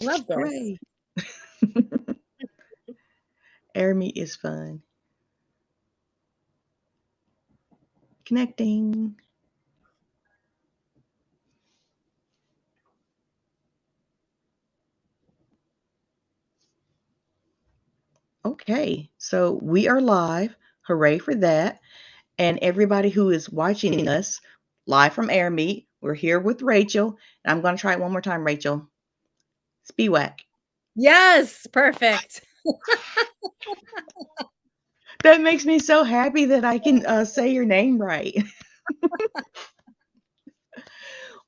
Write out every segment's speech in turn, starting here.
Love this. Hooray. Air meet is fun. Connecting. Okay, so we are live. Hooray for that. And everybody who is watching us live from Air Meet, we're here with Rachel. And I'm going to try it one more time, Rachel. Spiewak. Yes, perfect. That makes me so happy that I can say your name right.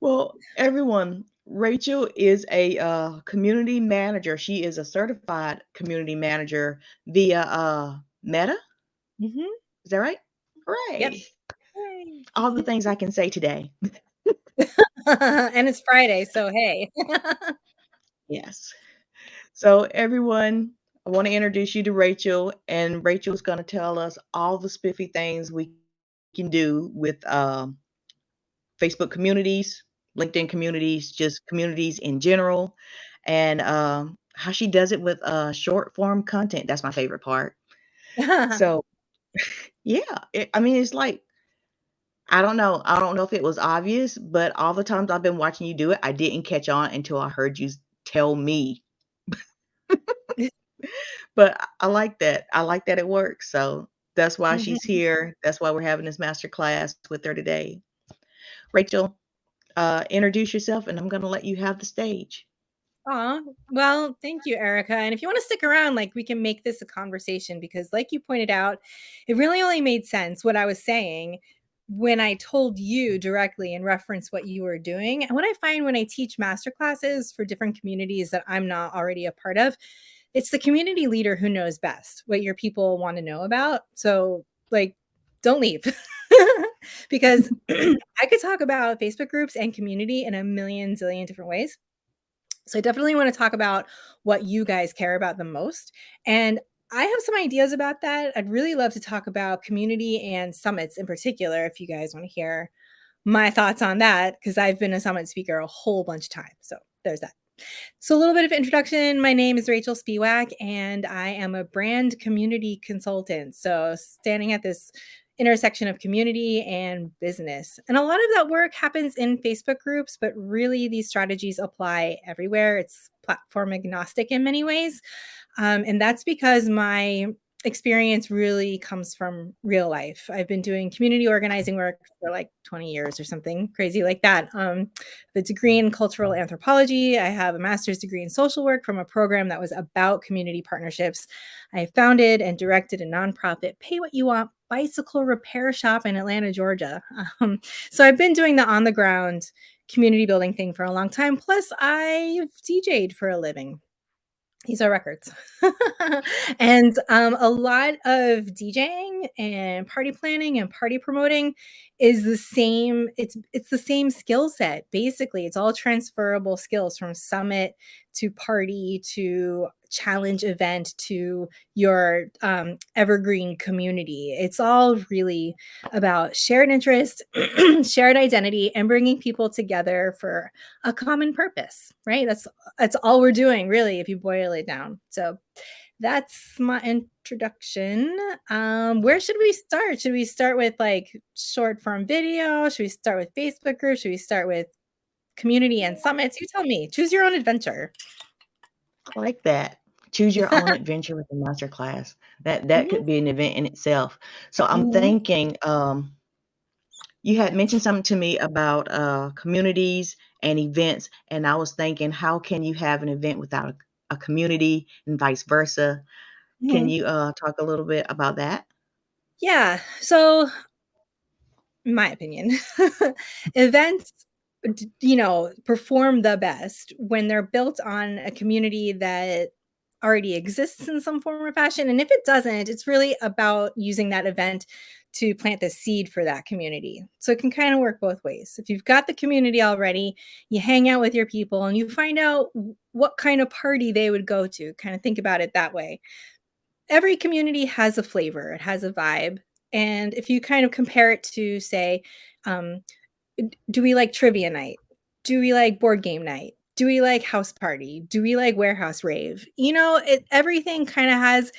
Well, everyone, Rachel is a community manager. She is a certified community manager via Meta. Mhm. Is that right? Yep. Hooray! Yay. All the things I can say today. And it's Friday, so hey. Yes. So, everyone, I want to introduce you to Rachel, and Rachel's going to tell us all the spiffy things we can do with Facebook communities, LinkedIn communities, just communities in general, and how she does it with short form content. That's my favorite part. So, yeah, I mean, it's like, I don't know. I don't know if it was obvious, but all the times I've been watching you do it, I didn't catch on until I heard you tell me. But I like that. I like that it works. So that's why she's Mhm. here. That's why we're having this master class with her today. Rachel, introduce yourself, and I'm going to let you have the stage. Aw, well, thank you, Erica. And if you want to stick around, like we can make this a conversation because, like you pointed out, it really only made sense what I was saying when I told you directly in reference what you were doing. And what I find when I teach master classes for different communities that I'm not already a part of, it's the community leader who knows best what your people want to know about. So, like, don't leave. Because I could talk about Facebook groups and community in a million zillion different ways. So I definitely want to talk about what you guys care about the most. And I have some ideas about that. I'd really love to talk about community and summits in particular, if you guys want to hear my thoughts on that, because I've been a summit speaker a whole bunch of times. So there's that. So, a little bit of introduction. My name is Rachael Spiewak, and I am a brand community consultant. So, standing at this intersection of community and business. And a lot of that work happens in Facebook groups, but really these strategies apply everywhere. It's platform agnostic in many ways. And that's because my experience really comes from real life. I've been doing community organizing work for like 20 years or something crazy like that. The degree in cultural anthropology. I have a master's degree in social work from a program that was about community partnerships. I founded and directed a nonprofit, Pay What You Want bicycle repair shop in Atlanta, Georgia. So I've been doing the on the ground community building thing for a long time. Plus, I've DJ'd for a living. These are records. And a lot of DJing and party planning and party promoting is the same. It's the same skill set. Basically, it's all transferable skills from summit to party to challenge event to your evergreen community. It's all really about shared interest, shared identity, and bringing people together for a common purpose, right? That's all we're doing, really, if you boil it down. So that's my introduction. Where should we start? Should we start with like short form video? Should we start with Facebook groups? Should we start with community and summits? You tell me. Choose your own adventure. I like that. Choose your own adventure with the master class. That Mhm, could be an event in itself. So I'm mhm. thinking, you had mentioned something to me about communities and events, and I was thinking, how can you have an event without a community and vice versa? Can Mhm. you talk a little bit about that? Yeah. So, in my opinion, events, perform the best when they're built on a community that already exists in some form or fashion. And if it doesn't, it's really about using that event to plant the seed for that community. So it can kind of work both ways. If you've got the community already, you hang out with your people and you find out what kind of party they would go to. Kind of think about it that way. Every community has a flavor, it has a vibe. And if you kind of compare it to, say, um, do we like trivia night? Do we like board game night? Do we like house party? Do we like warehouse rave? Everything kind of has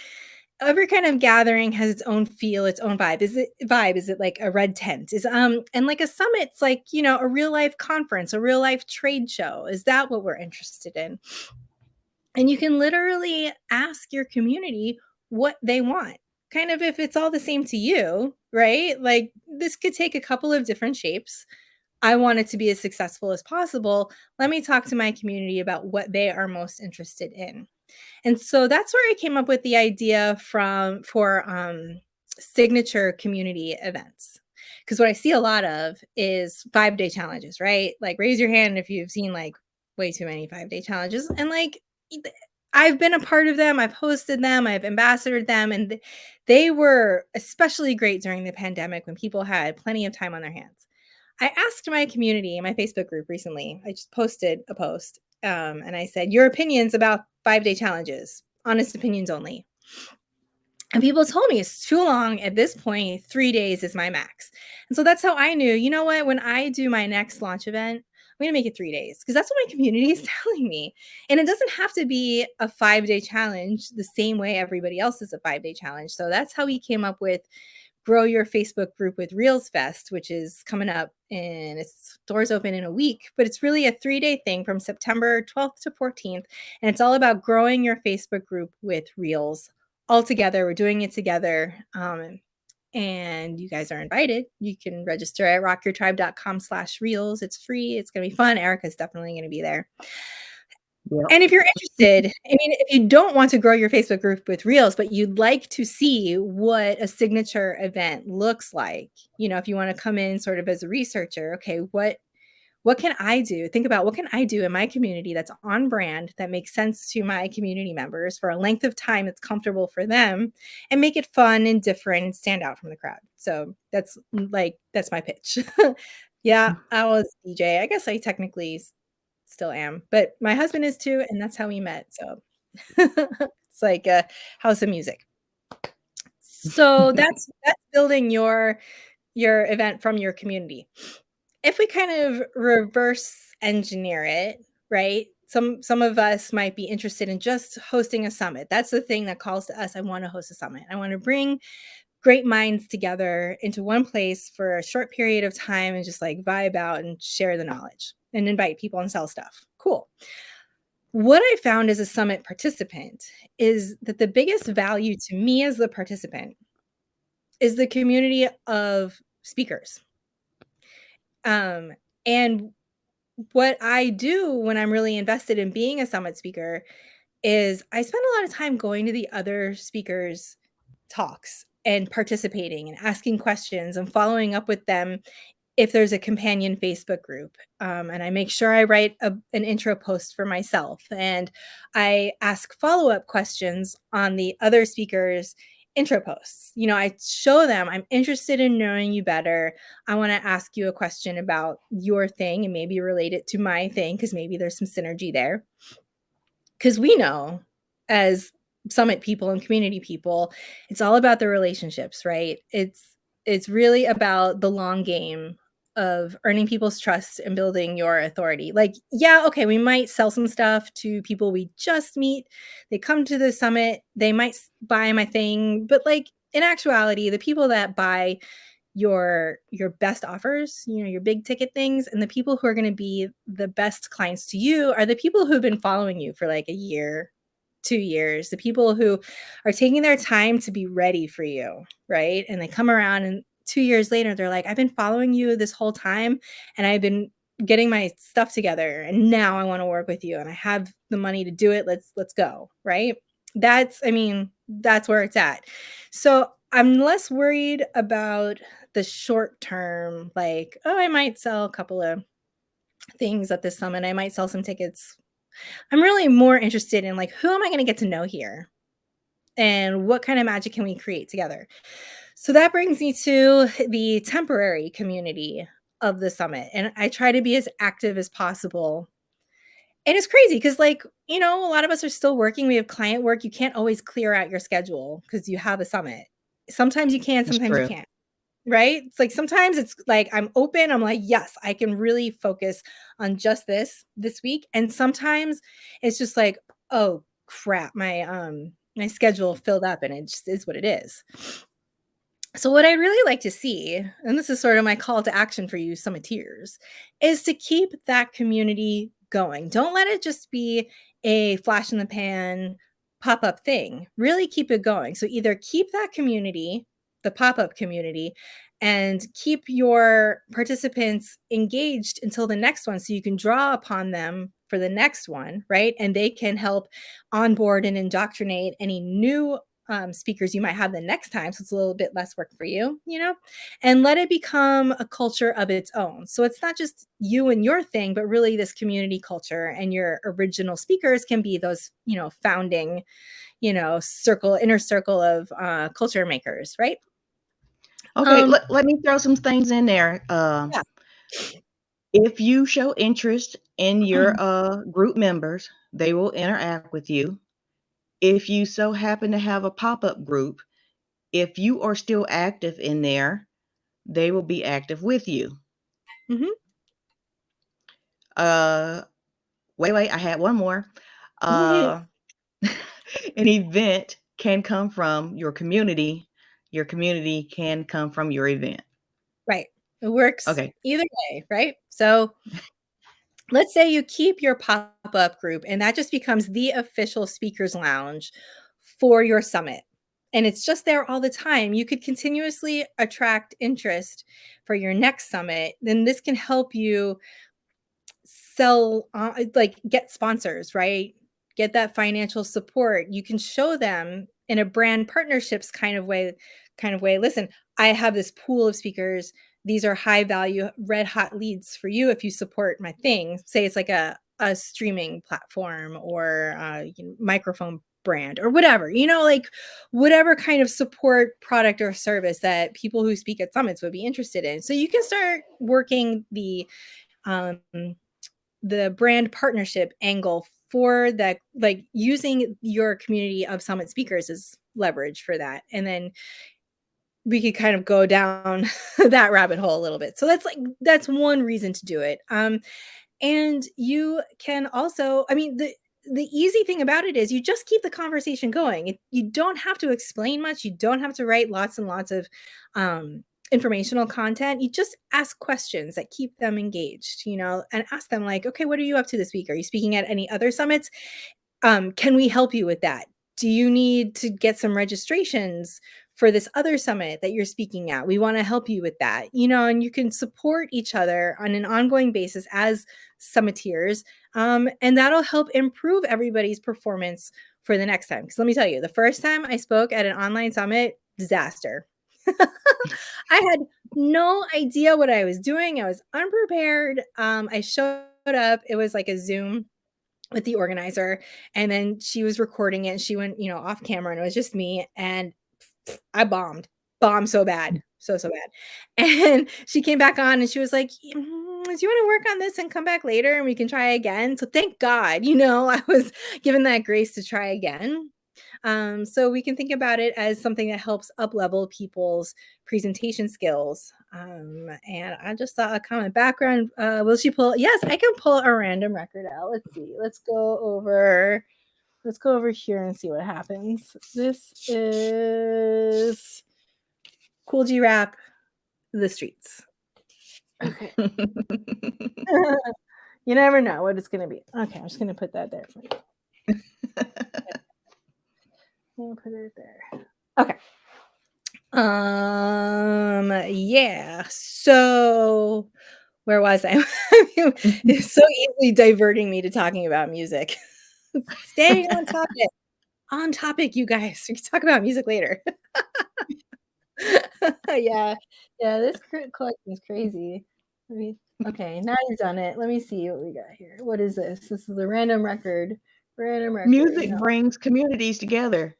every kind of gathering has its own feel, its own vibe. Is it like a red tent? And like a summit's like, a real life conference, a real life trade show. Is that what we're interested in? And you can literally ask your community what they want. Kind of if it's all the same to you, right? Like this could take a couple of different shapes. I want it to be as successful as possible. Let me talk to my community about what they are most interested in. And so that's where I came up with the idea for signature community events. Because what I see a lot of is 5-day challenges, right? Like raise your hand if you've seen like way too many 5-day challenges. And like I've been a part of them, I've hosted them, I've ambassadored them, and they were especially great during the pandemic when people had plenty of time on their hands. I asked my community in my Facebook group recently, I just posted a post, and I said, your opinions about 5-day challenges, honest opinions only. And people told me it's too long at this point. 3 days is my max. And so that's how I knew, you know what, when I do my next launch event, I'm going to make it 3 days because that's what my community is telling me. And it doesn't have to be a 5-day challenge the same way everybody else is a 5-day challenge. So that's how we came up with Grow Your Facebook Group with Reels Fest, which is coming up and its doors open in a week. But it's really a 3-day thing from September 12th to 14th. And it's all about growing your Facebook group with Reels all together. We're doing it together. And you guys are invited. You can register at rockyourtribe.com/reels. It's free. It's going to be fun. Erica's definitely going to be there. Yep. And if you're interested, I mean, if you don't want to grow your Facebook group with Reels, but you'd like to see what a signature event looks like, if you want to come in sort of as a researcher, okay, what can I do? Think about what can I do in my community that's on brand, that makes sense to my community members for a length of time that's comfortable for them, and make it fun and different and stand out from the crowd. So that's my pitch. Yeah, I was DJ. I guess I technically still am, but my husband is too, and that's how we met. So it's like a house of music. So that's building your event from your community. If we kind of reverse engineer it, right? Some of us might be interested in just hosting a summit. That's the thing that calls to us. I want to host a summit. I want to bring great minds together into one place for a short period of time and just like vibe out and share the knowledge and invite people and sell stuff. Cool. What I found as a summit participant is that the biggest value to me as the participant is the community of speakers. And what I do when I'm really invested in being a summit speaker is I spend a lot of time going to the other speakers' talks and participating and asking questions and following up with them if there's a companion Facebook group. And I make sure I write an intro post for myself. And I ask follow up questions on the other speakers' intro posts. I show them I'm interested in knowing you better. I want to ask you a question about your thing and maybe relate it to my thing because maybe there's some synergy there. Because we know as summit people and community people, it's all about the relationships, right? It's really about the long game of earning people's trust and building your authority. Like, yeah, okay, we might sell some stuff to people we just meet. They come to the summit, they might buy my thing, but like in actuality, the people that buy your best offers, your big ticket things, and the people who are going to be the best clients to you are the people who've been following you for like a year, 2 years, the people who are taking their time to be ready for you, right? And they come around and 2 years later they're like, "I've been following you this whole time and I've been getting my stuff together and now I want to work with you and I have the money to do it. Let's go." Right? That's where it's at. So, I'm less worried about the short term, like, oh, I might sell a couple of things at this summit. I might sell some tickets. I'm really more interested in like, who am I going to get to know here? And what kind of magic can we create together? So that brings me to the temporary community of the summit. And I try to be as active as possible. And it's crazy because, like, a lot of us are still working. We have client work. You can't always clear out your schedule because you have a summit. Sometimes you can, That's sometimes you true. can't. right? It's like sometimes it's like I'm open, I'm like, yes, I can really focus on just this week. And sometimes it's just like, oh crap, my schedule filled up and it just is what it is. So what I really like to see, and this is sort of my call to action for you summiteers, is to keep that community going. Don't let it just be a flash in the pan pop-up thing. Really keep it going. So either keep that community, the pop-up community, and keep your participants engaged until the next one so you can draw upon them for the next one, right? And they can help onboard and indoctrinate any new speakers you might have the next time. So it's a little bit less work for you, and let it become a culture of its own. So it's not just you and your thing, but really this community culture, and your original speakers can be those, founding, inner circle of culture makers, right? Okay, Um, let me throw some things in there. yeah. If you show interest in your Mhm. group members, they will interact with you. If you so happen to have a pop-up group, if you are still active in there, they will be active with you. Mhm. Uh, wait, I had one more. Uh, an event can come from your community. Your community can come from your event. Right. It works Okay. either way, right? So let's say you keep your pop-up group and that just becomes the official speakers lounge for your summit. And it's just there all the time. You could continuously attract interest for your next summit. Then this can help you sell, like get sponsors, right? Get that financial support. You can show them in a brand partnerships kind of way. Listen, I have this pool of speakers. These are high value, red hot leads for you if you support my thing. Say it's like a streaming platform or microphone brand or whatever, like whatever kind of support product or service that people who speak at summits would be interested in. So you can start working um, the brand partnership angle for that, like using your community of summit speakers as leverage for that. And then we could kind of go down that rabbit hole a little bit. So that's one reason to do it. And you can also, I mean, the easy thing about it is you just keep the conversation going. You don't have to explain much. You don't have to write lots and lots of informational content. You just ask questions that keep them engaged, and ask them like, okay, what are you up to this week? Are you speaking at any other summits? Can we help you with that? Do you need to get some registrations for this other summit that you're speaking at? We want to help you with that, and you can support each other on an ongoing basis as summiteers. And that'll help improve everybody's performance for the next time. Because let me tell you, the first time I spoke at an online summit, disaster. I had no idea what I was doing. I was unprepared. I showed up, it was like a Zoom with the organizer, and then she was recording it and she went, off camera, and it was just me, and I bombed so bad, so bad. And she came back on and she was like, do you want to work on this and come back later and we can try again? So thank God, I was given that grace to try again. So we can think about it as something that helps up level people's presentation skills. And I just saw a comment background. Will she pull? Yes, I can pull a random record out. Let's see. Let's go over here and see what happens. This is Cool G Rap, The Streets. Okay. You never know what it's going to be. Okay, I'm just going to put that there for you. I'll put it there. Okay. Yeah. So where was I? It's so easily diverting me to talking about music. Staying on topic. On topic, you guys. We can talk about music later. Yeah. Yeah, this collection is crazy. Okay, now you've done it. Let me see what we got here. What is this? This is a random record. Random record. Music No. brings communities together.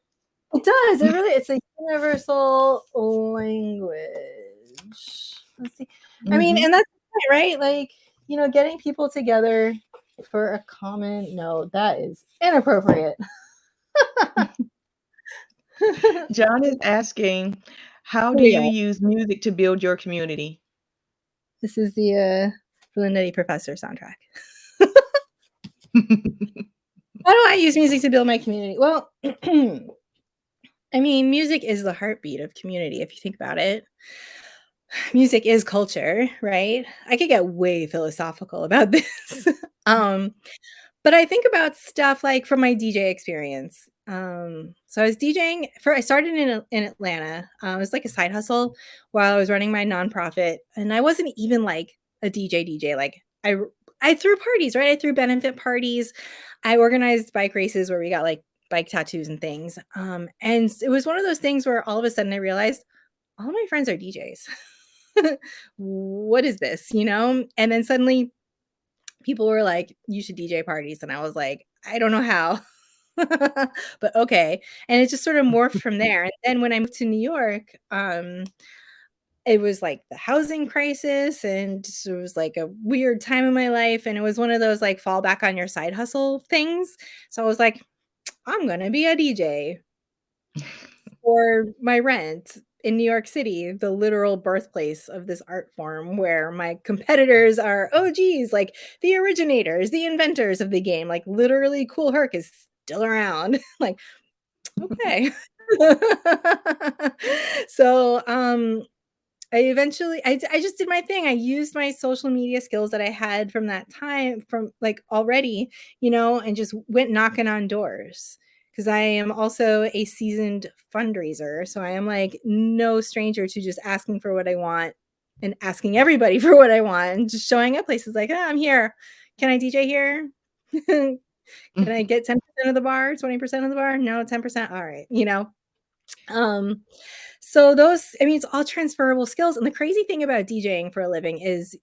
It does. It's a universal language. Let's see. I mean, Mhm. and that's right. Like, getting people together for a common no, that is inappropriate. John is asking, How Here do we you go. use music to build your community? This is the Nutty Professor soundtrack. How do I use music to build my community? Well, I mean, music is the heartbeat of community if you think about it. Music is culture, right? I could get way philosophical about this. Um, but I think about stuff like from my DJ experience. So I was DJing I started in Atlanta. It was like a side hustle while I was running my nonprofit, and I wasn't even like a DJ. Like I threw parties, right? I threw benefit parties. I organized bike races where we got like bike tattoos and things. And it was one of those things where all of a sudden I realized all my friends are DJs. What is this, you know? And then suddenly people were like, "You should DJ parties," and I was like, "I don't know how." But okay, and it just sort of morphed from there, and then when I moved to New York, it was like the housing crisis, and it was like a weird time in my life, and it was one of those, like, fall back on your side hustle things, so I was like, "I'm gonna be a DJ." For my rent in New York City, the literal birthplace of this art form where my competitors are OGs, like the originators, the inventors of the game, like literally Cool Herc is still around. Like, okay. So, I just did my thing. I used my social media skills that I had from that time from, like, already, and just went knocking on doors. Because I am also a seasoned fundraiser, so I am, like, no stranger to just asking for what I want and asking everybody for what I want and just showing up places like, "Oh, I'm here. Can I DJ here? Can I get 10% of the bar, 20% of the bar? No, 10%? Alright," you know? Um, so those I mean, it's all transferable skills, and the crazy thing about DJing for a living is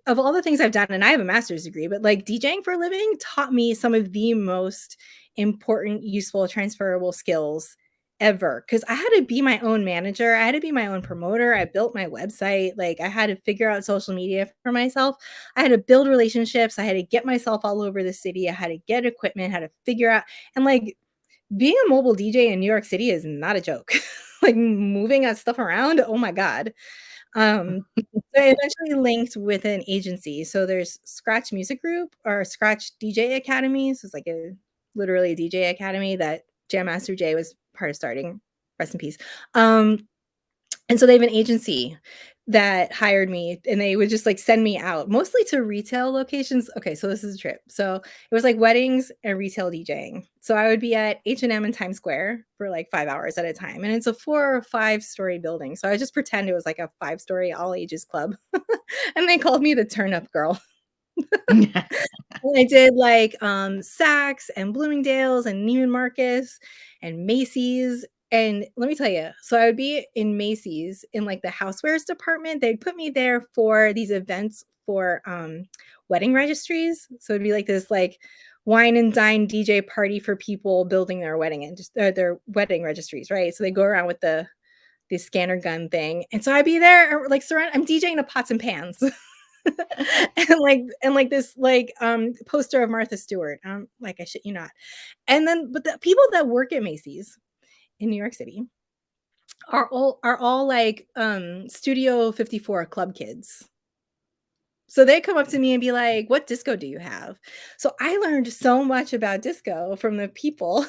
of all the things I've done, and I have a master's degree, but, like, DJing for a living taught me some of the most important, useful, transferable skills ever. Because I had to be my own manager, I had to be my own promoter, I built my website, like, I had to figure out social media for myself, I had to build relationships, I had to get myself all over the city, I had to get equipment, had to figure out and, like, being a mobile DJ in New York City is not a joke. Like, moving that stuff around, oh my god. So I eventually linked with an agency. So there's Scratch Music Group or Scratch DJ Academy. So it's like literally a DJ academy that Jam Master Jay was part of starting. Rest in peace. And so they have an agency that hired me, and they would just, like, send me out, mostly to retail locations. Okay, so this is a trip. So it was, like, weddings and retail DJing. So I would be at H&M in Times Square for, like, 5 hours at a time, and it's a 4 or 5-story building. So I just pretend it was, like, a 5-story all ages club, and they called me the turn up girl. And I did, like, Saks and Bloomingdale's and Neiman Marcus and Macy's, and let me tell you, so I would be in Macy's in, like, the housewares department. They'd put me there for these events for, wedding registries. So it'd be like this, like, wine and dine DJ party for people building their wedding and just their wedding registries, right? So they go around with the scanner gun thing, and so I'd be there, like, I'm DJing the pots and pans. And this poster of Martha Stewart. Like, I shit you not. And then but the people that work at Macy's in New York City are all like Studio 54 club kids. So they come up to me and be like, "What disco do you have?" So I learned so much about disco from the people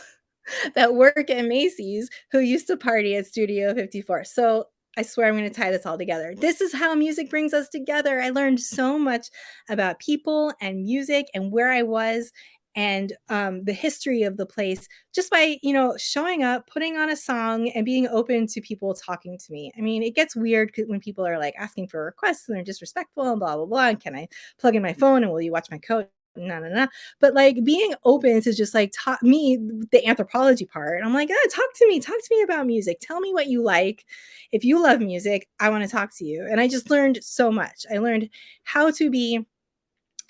that work at Macy's who used to party at Studio 54. So I swear I'm going to tie this all together. This is how music brings us together. I learned so much about people and music and where I was and the history of the place just by showing up, putting on a song, and being open to people talking to me. I mean, it gets weird when people are like asking for requests and they're disrespectful and blah blah blah. And can I plug in my phone and will you watch my code? No, no, no. But, like, being open to just, like, taught me the anthropology part. I'm like, talk to me about music. Tell me what you like. If you love music, I wanna talk to you." And I just learned so much. I learned how to be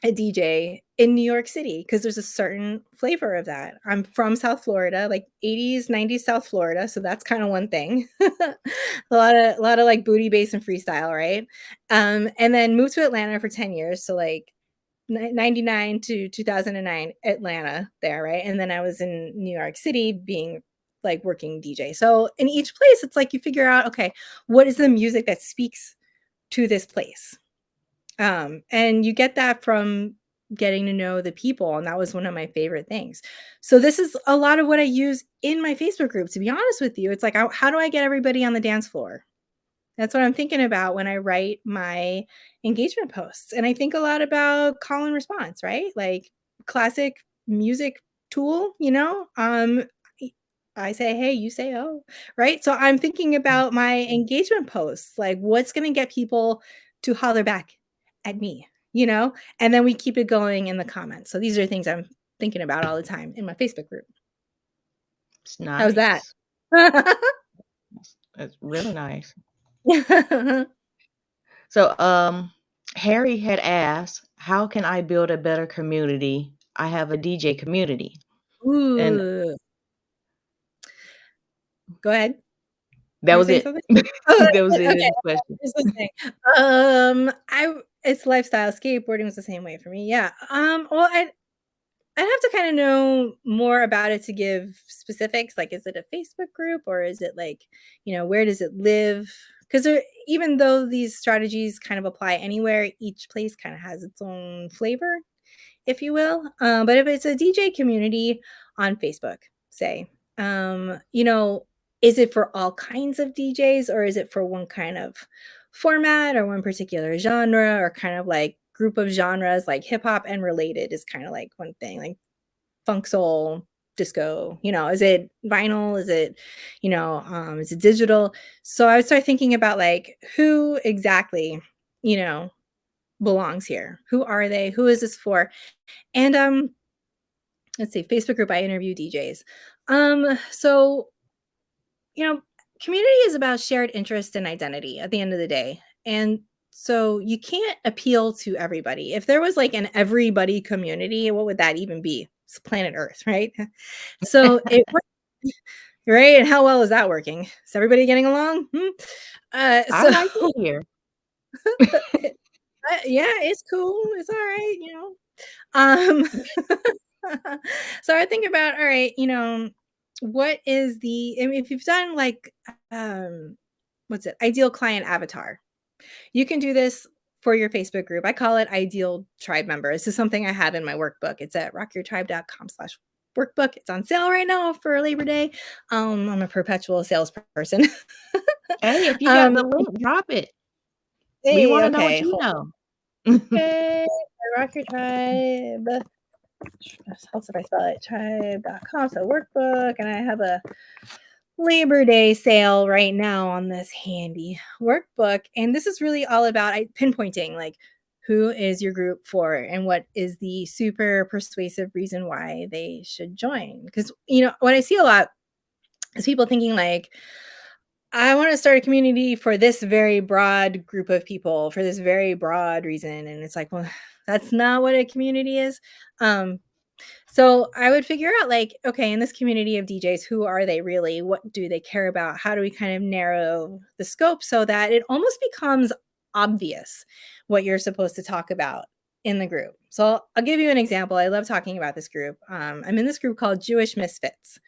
a DJ in New York City because there's a certain flavor of that. I'm from South Florida, like 80s, 90s South Florida, so that's kinda one thing. A lot of, like, booty bass and freestyle, right? And then moved to Atlanta for 10 years, so, like, 99 to 2009 Atlanta there, right? And then I was in New York City being like working DJ. So in each place, it's like you figure out, okay, what is the music that speaks to this place? And you get that from getting to know the people, and that was one of my favorite things. So this is a lot of what I use in my Facebook group, to be honest with you. It's like, how do I get everybody on the dance floor? That's what I'm thinking about when I write my engagement posts. And I think a lot about call and response, right? Like classic music tool, you know? I I say, hey, you say, oh, right? So I'm thinking about my engagement posts, like what's going to get people to holler back at me, you know? And then we keep it going in the comments. So these are things I'm thinking about all the time in my Facebook group. It's How's that? nice. It's really nice. So, Harry had asked, "How can I build a better community? I have a DJ community." And Ooh, go ahead. that You were was saying it. something? Oh, That was that's the it. end of Okay, the question. just listening. I it's lifestyle. Skateboarding was the same way for me. Yeah. Well, I'd have to kind of know more about it to give specifics. Like, is it a Facebook group or is it like, where does it live? Because even though these strategies kind of apply anywhere, each place kind of has its own flavor, if you will. But if it's a DJ community on Facebook, say, is it for all kinds of DJs or is it for one kind of format or one particular genre or kind of like group of genres like hip hop and related is kind of like one thing, like funk soul, disco, is it vinyl? Is it digital? So I would start thinking about like who exactly, you know, belongs here. Who are they? Who is this for? And let's see, Facebook group I interview DJs. So, you know, community is about shared interest and identity at the end of the day. And so you can't appeal to everybody. If there was like an everybody community, what would that even be? It's planet Earth, right? So right? And how well is that working? Is everybody getting along? I So like it here. yeah, it's cool. It's all right, Um, so I think about, all right, what is I mean, if you've done like, what's it, ideal client avatar, you can do this for your Facebook group. I call it ideal tribe member. This is something I have in my workbook. It's at rockyourtribe.com/workbook. It's on sale right now for Labor Day. I'm a perpetual salesperson. Hey, if you got um, the link, drop it. We hey, wanna know what okay, you hold know. on. Okay, Rock Your Tribe. Helps if I spell it, tribe.com. So workbook, and I have a Labor Day sale right now on this handy workbook. And this is really all about pinpointing like who is your group for and what is the super persuasive reason why they should join. Because, what I see a lot is people thinking like, I want to start a community for this very broad group of people for this very broad reason. And it's like, well, that's not what a community is. Um, so I would figure out like, okay, in this community of DJs, who are they really? What do they care about? How do we kind of narrow the scope so that it almost becomes obvious what you're supposed to talk about in the group? So I'll give you an example. I love talking about this group. I'm in this group called Jewish Misfits.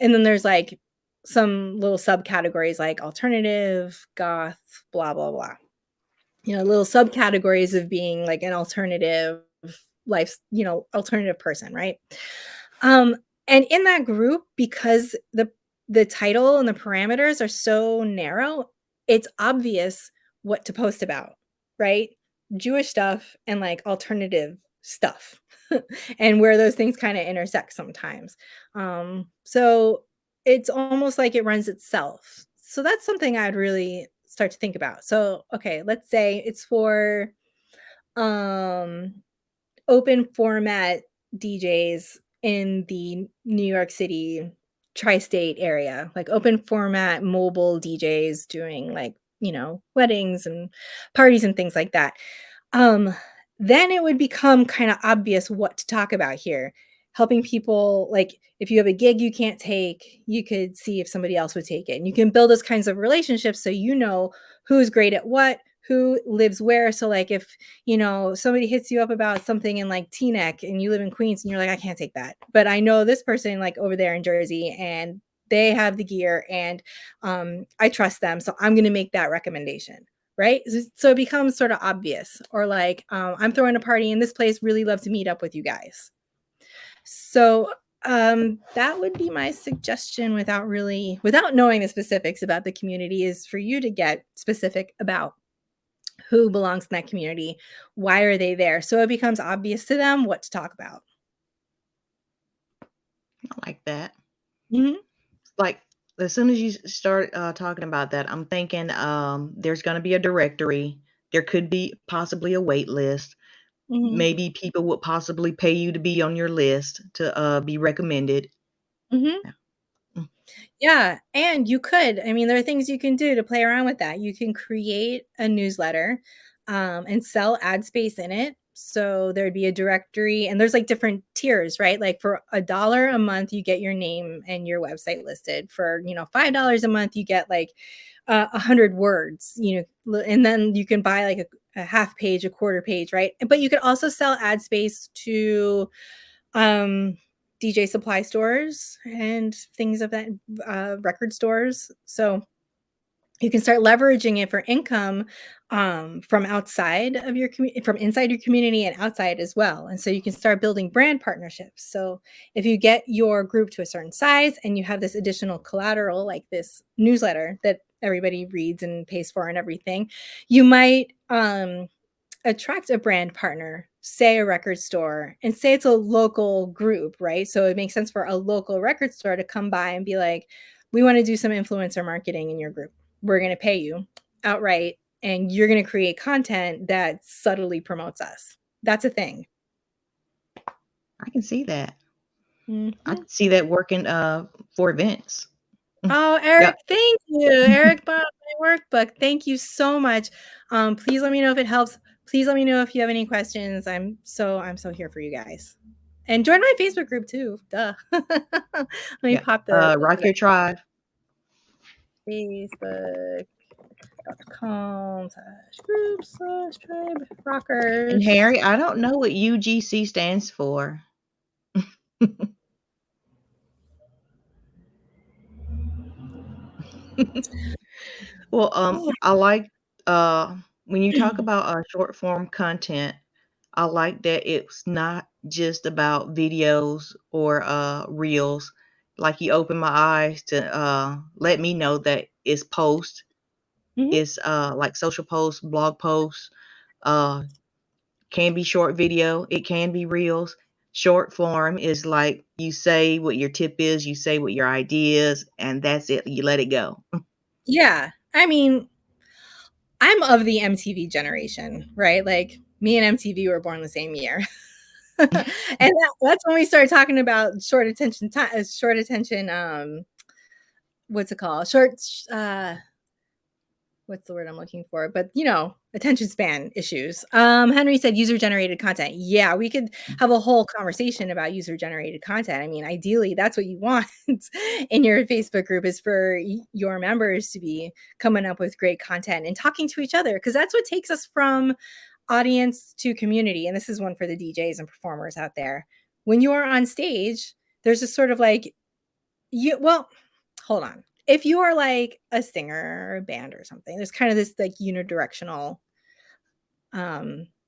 And then there's like some little subcategories like alternative, goth, blah, blah, blah. Little subcategories of being like an alternative alternative person, right? Um, and in that group, because the title and the parameters are so narrow, it's obvious what to post about, right? Jewish stuff and like alternative stuff. And where those things kind of intersect sometimes. So it's almost like it runs itself. So that's something I'd really start to think about. So, okay, let's say it's for um open format DJs in the New York City tri-state area, like open format mobile DJs doing like, weddings and parties and things like that. Um, then it would become kind of obvious what to talk about here. Helping people, like if you have a gig you can't take, you could see if somebody else would take it. And you can build those kinds of relationships so you know who's great at what, who lives where. So like if somebody hits you up about something in like Teaneck and you live in Queens and you're like, I can't take that. But I know this person like over there in Jersey and They have the gear, and I trust them, so I'm going to make that recommendation. Right. So it becomes sort of obvious, or like, I'm throwing a party in this place, really love to meet up with you guys. So that would be my suggestion, without knowing the specifics about the community, is for you to get specific about who belongs in that community, why are they there, so it becomes obvious to them what to talk about. I like that. Mhm. Like, as soon as you start talking about that, I'm thinking there's going to be a directory. There could be possibly a wait list. Mhm. Maybe people would possibly pay you to be on your list to be recommended. Mhm. Yeah. Mm. Yeah, and you could. I mean, there are things you can do to play around with that. You can create a newsletter, and sell ad space in it. So there'd be a directory, and there's like different tiers, right? Like for $1 a month, you get your name and your website listed. For $5 a month, you get like 100 words, and then you can buy like a half page, a quarter page, right? But you could also sell ad space to um DJ supply stores and things of that, record stores. So you can start leveraging it for income, from outside of your from inside your community and outside as well. And so you can start building brand partnerships. So if you get your group to a certain size and you have this additional collateral, like this newsletter that everybody reads and pays for and everything, you might attract a brand partner, say a record store, and say it's a local group, right? So it makes sense for a local record store to come by and be like, we want to do some influencer marketing in your group. We're going to pay you outright, and you're going to create content that subtly promotes us. That's a thing. I can see that. I Mhm. can see that working for events. Mm. Oh, Eric, Yep. thank you. Eric bought my workbook. Thank you so much. Please let me know if it helps. Please let me know if you have any questions. I'm so here for you guys. And join my Facebook group too. Duh. Let me Yeah. pop the link Rock to that. Your Tribe. Facebook.com/group/tribe And rockers. Harry, I don't know what UGC stands for. Well, I like when you talk about short form content, I like that it's not just about videos or reels. Like you open my eyes to let me know that it's post, Mhm. it's like social posts, blog posts, uh can be short video, it can be reels. Short form is like you say what your tip is, you say what your idea is, and that's it. You let it go. Yeah. I mean, I'm of the MTV generation, right? Like me and MTV were born the same year. And that's when we started talking about short attention time, short attention, what's it called? What's the word I'm looking for? But attention span issues. Henry said user generated content. Yeah, we could have a whole conversation about user generated content. I mean, ideally, that's what you want in your Facebook group, is for your members to be coming up with great content and talking to each other, because that's what takes us from audience to community. And this is one for the DJs and performers out there. When you are on stage, there's this sort of like, well, hold on. If you are like a singer or a band or something, there's kind of this like unidirectional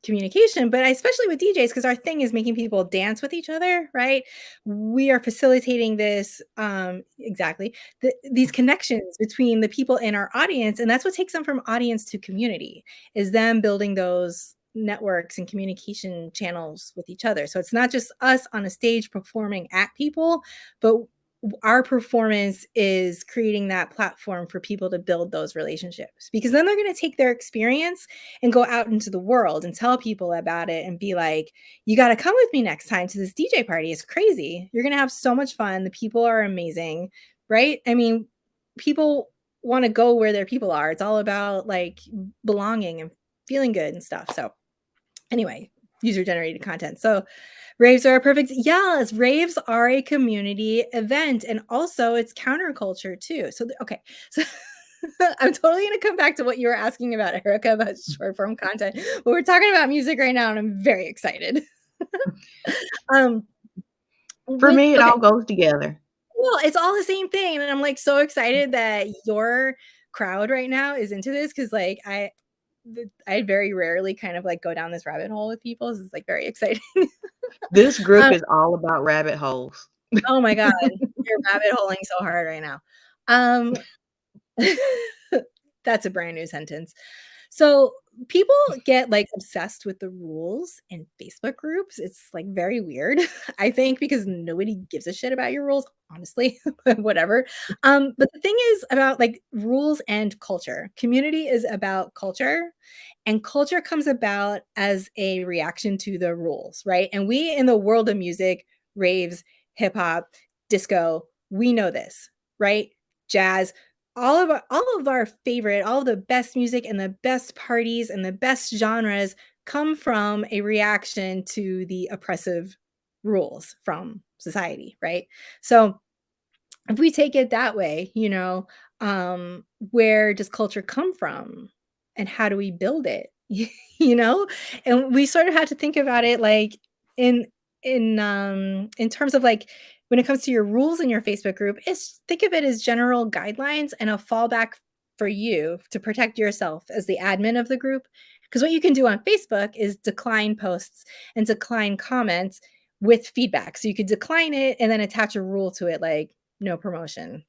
communication, but especially with DJs, because our thing is making people dance with each other, right? We are facilitating this, exactly, these connections between the people in our audience, and that's what takes them from audience to community, is them building those networks and communication channels with each other. So it's not just us on a stage performing at people, but our performance is creating that platform for people to build those relationships, because then they're going to take their experience and go out into the world and tell people about it and be like, you got to come with me next time to this DJ party. It's crazy. You're going to have so much fun. The people are amazing, right? I mean, people want to go where their people are. It's all about like belonging and feeling good and stuff. So, anyway, user generated content. So, raves are a perfect, yes, raves are a community event, and also it's counterculture too. So okay. So I'm totally going to come back to what you were asking about, Erica, about short form content. But we're talking about music right now, and I'm very excited. um For with me, it Okay, all goes together. cool. It's all the same thing, and I'm, like, so excited that your crowd right now is into this because, like, I very rarely kind of, like, go down this rabbit hole with people, so it's, like, very exciting. This group Um, is all about rabbit holes. oh my god, you're rabbit holing so hard right now. Um, that's a brand new sentence. So, people get, like, obsessed with the rules in Facebook groups. It's, like, very weird, I think, because nobody gives a shit about your rules, honestly, but whatever. But the thing is about, like, rules and culture. Community is about culture, and culture comes about as a reaction to the rules, right? And we in the world of music, raves, hip hop, disco, we know this, right? Jazz, all of our favorite, all of the best music and the best parties and the best genres come from a reaction to the oppressive rules from society, right? So if we take it that way, where does culture come from and how do we build it? you know? And we sort of had to think about it like in in terms of like when it comes to your rules in your Facebook group, is think of it as general guidelines and a fallback for you to protect yourself as the admin of the group. Because what you can do on Facebook is decline posts and decline comments with feedback. So you could decline it and then attach a rule to it like no promotion,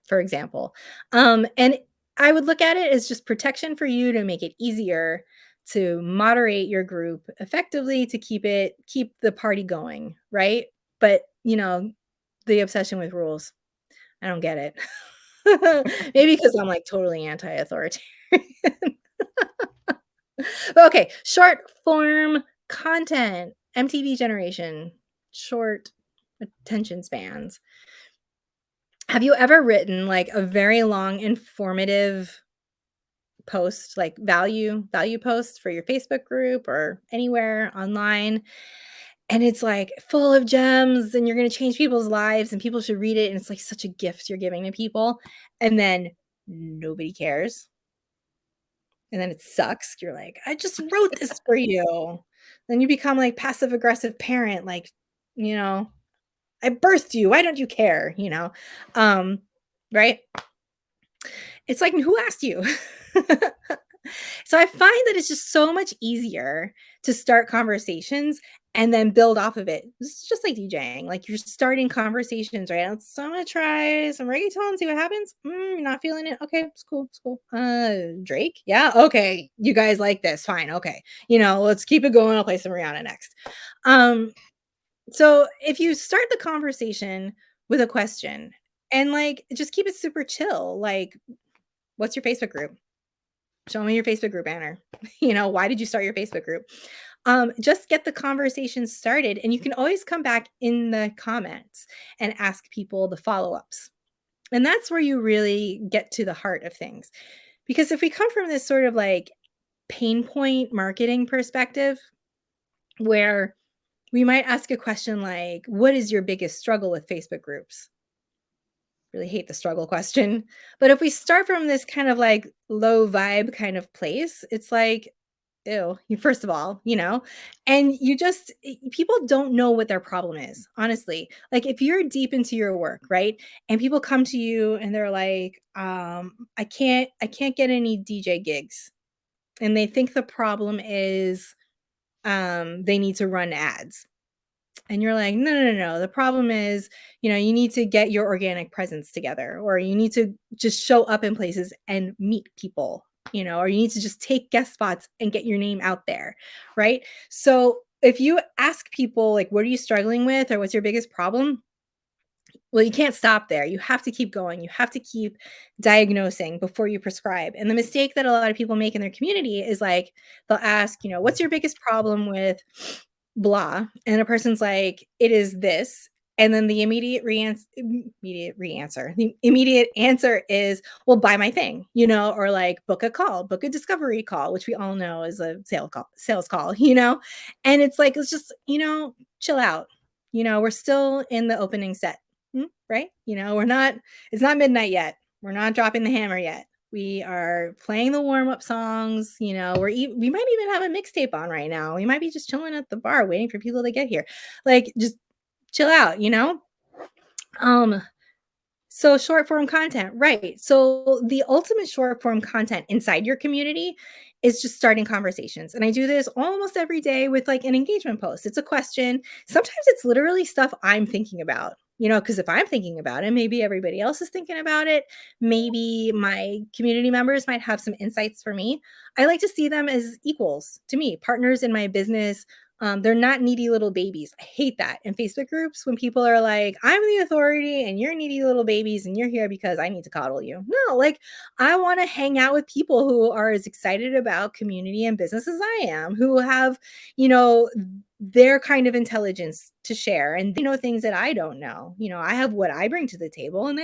for example. And I would look at it as just protection for you to make it easier to moderate your group effectively to keep the party going, right? But, the obsession with rules, I don't get it. Maybe because I'm like totally anti-authoritarian. Okay, short form content, MTV generation, short attention spans. Have you ever written, like, a very long informative post, like, value post for your Facebook group or anywhere online, and it's, like, full of gems, and you're gonna change people's lives, and people should read it, and it's, like, such a gift you're giving to people, and then nobody cares, and then it sucks. You're like, "I just wrote this for you." Then you become, like, passive aggressive parent, like, you know, "I birthed you, why don't you care?" Um, right? It's like, who asked you? So I find that it's just so much easier to start conversations and then build off of it. It's just like DJing. Like you're starting conversations, right? So I'm gonna try some reggaeton and see what happens. You're not feeling it. Okay, it's cool. It's cool. Drake. Yeah. Okay. You guys like this. Fine. Okay. Let's keep it going. I'll play some Rihanna next. Um, so if you start the conversation with a question and like just keep it super chill, like what's your Facebook group? Show me your Facebook group banner. Why did you start your Facebook group? Just get the conversation started, and you can always come back in the comments and ask people the follow ups. And that's where you really get to the heart of things. Because if we come from this sort of like pain point marketing perspective, where we might ask a question like, what is your biggest struggle with Facebook groups? Really hate the struggle question. But if we start from this kind of like low vibe kind of place, it's like, ew, first of all, and people don't know what their problem is, honestly. Like if you're deep into your work, right? And people come to you and they're like, I can't get any DJ gigs. And they think the problem is they need to run ads. And you're like, "No, no, no, no. The problem is, you need to get your organic presence together, or you need to just show up in places and meet people, or you need to just take guest spots and get your name out there." Right? So if you ask people like, what are you struggling with or what's your biggest problem? Well, you can't stop there. You have to keep going. You have to keep diagnosing before you prescribe. And the mistake that a lot of people make in their community is like they'll ask, what's your biggest problem with blah? And a person's like, it is this. And then the immediate answer is, well, buy my thing, or like book a discovery call, which we all know is a sales call, and it's like, let's just, chill out. We're still in the opening set. Right? It's not midnight yet. We're not dropping the hammer yet. We are playing the warm-up songs, we might even have a mixtape on right now. We might be just chilling at the bar waiting for people to get here. Like, just chill out. Um, so short form content, right. So the ultimate short form content inside your community is just starting conversations. And I do this almost every day with like an engagement post. It's a question. Sometimes it's literally stuff I'm thinking about, because if I'm thinking about it, maybe everybody else is thinking about it. Maybe my community members might have some insights for me. I like to see them as equals to me, partners in my business. They're not needy little babies. I hate that in Facebook groups when people are like, I'm the authority and you're needy little babies and you're here because I need to coddle you. No, like I want to hang out with people who are as excited about community and business as I am, who have, you know, their kind of intelligence to share and they know things that I don't know. I have what I bring to the table and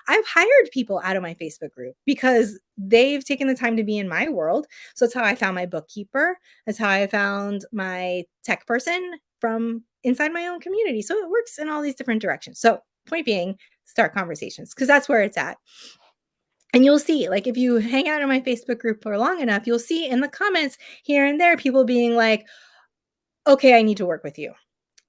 I've hired people out of my Facebook group because they've taken the time to be in my world. So that's how I found my bookkeeper. That's how I found my tech person from inside my own community. So it works in all these different directions. So, point being, start conversations because that's where it's at. And you'll see, like, if you hang out in my Facebook group for long enough, you'll see in the comments here and there people being like, okay, I need to work with you.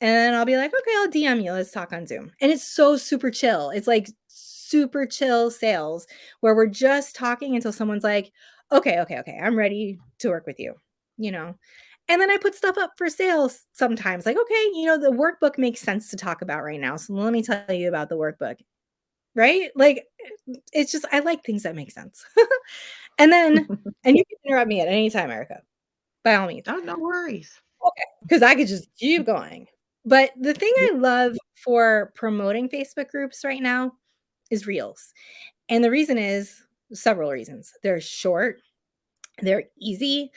And I'll be like, okay, I'll DM you. Let's talk on Zoom. And it's so super chill. It's like super chill sales where we're just talking until someone's like, okay, okay, okay, I'm ready to work with you, you know? And then I put stuff up for sales sometimes. Like, okay, the workbook makes sense to talk about right now. So let me tell you about the workbook, right? Like, it's just, I like things that make sense. and then, and you can interrupt me at any time, Erica, by all means. Oh, no worries. Okay, because I could just keep going. But the thing Yeah. I love for promoting Facebook groups right now is Reels. And the reason is several reasons. They're short, they're easy,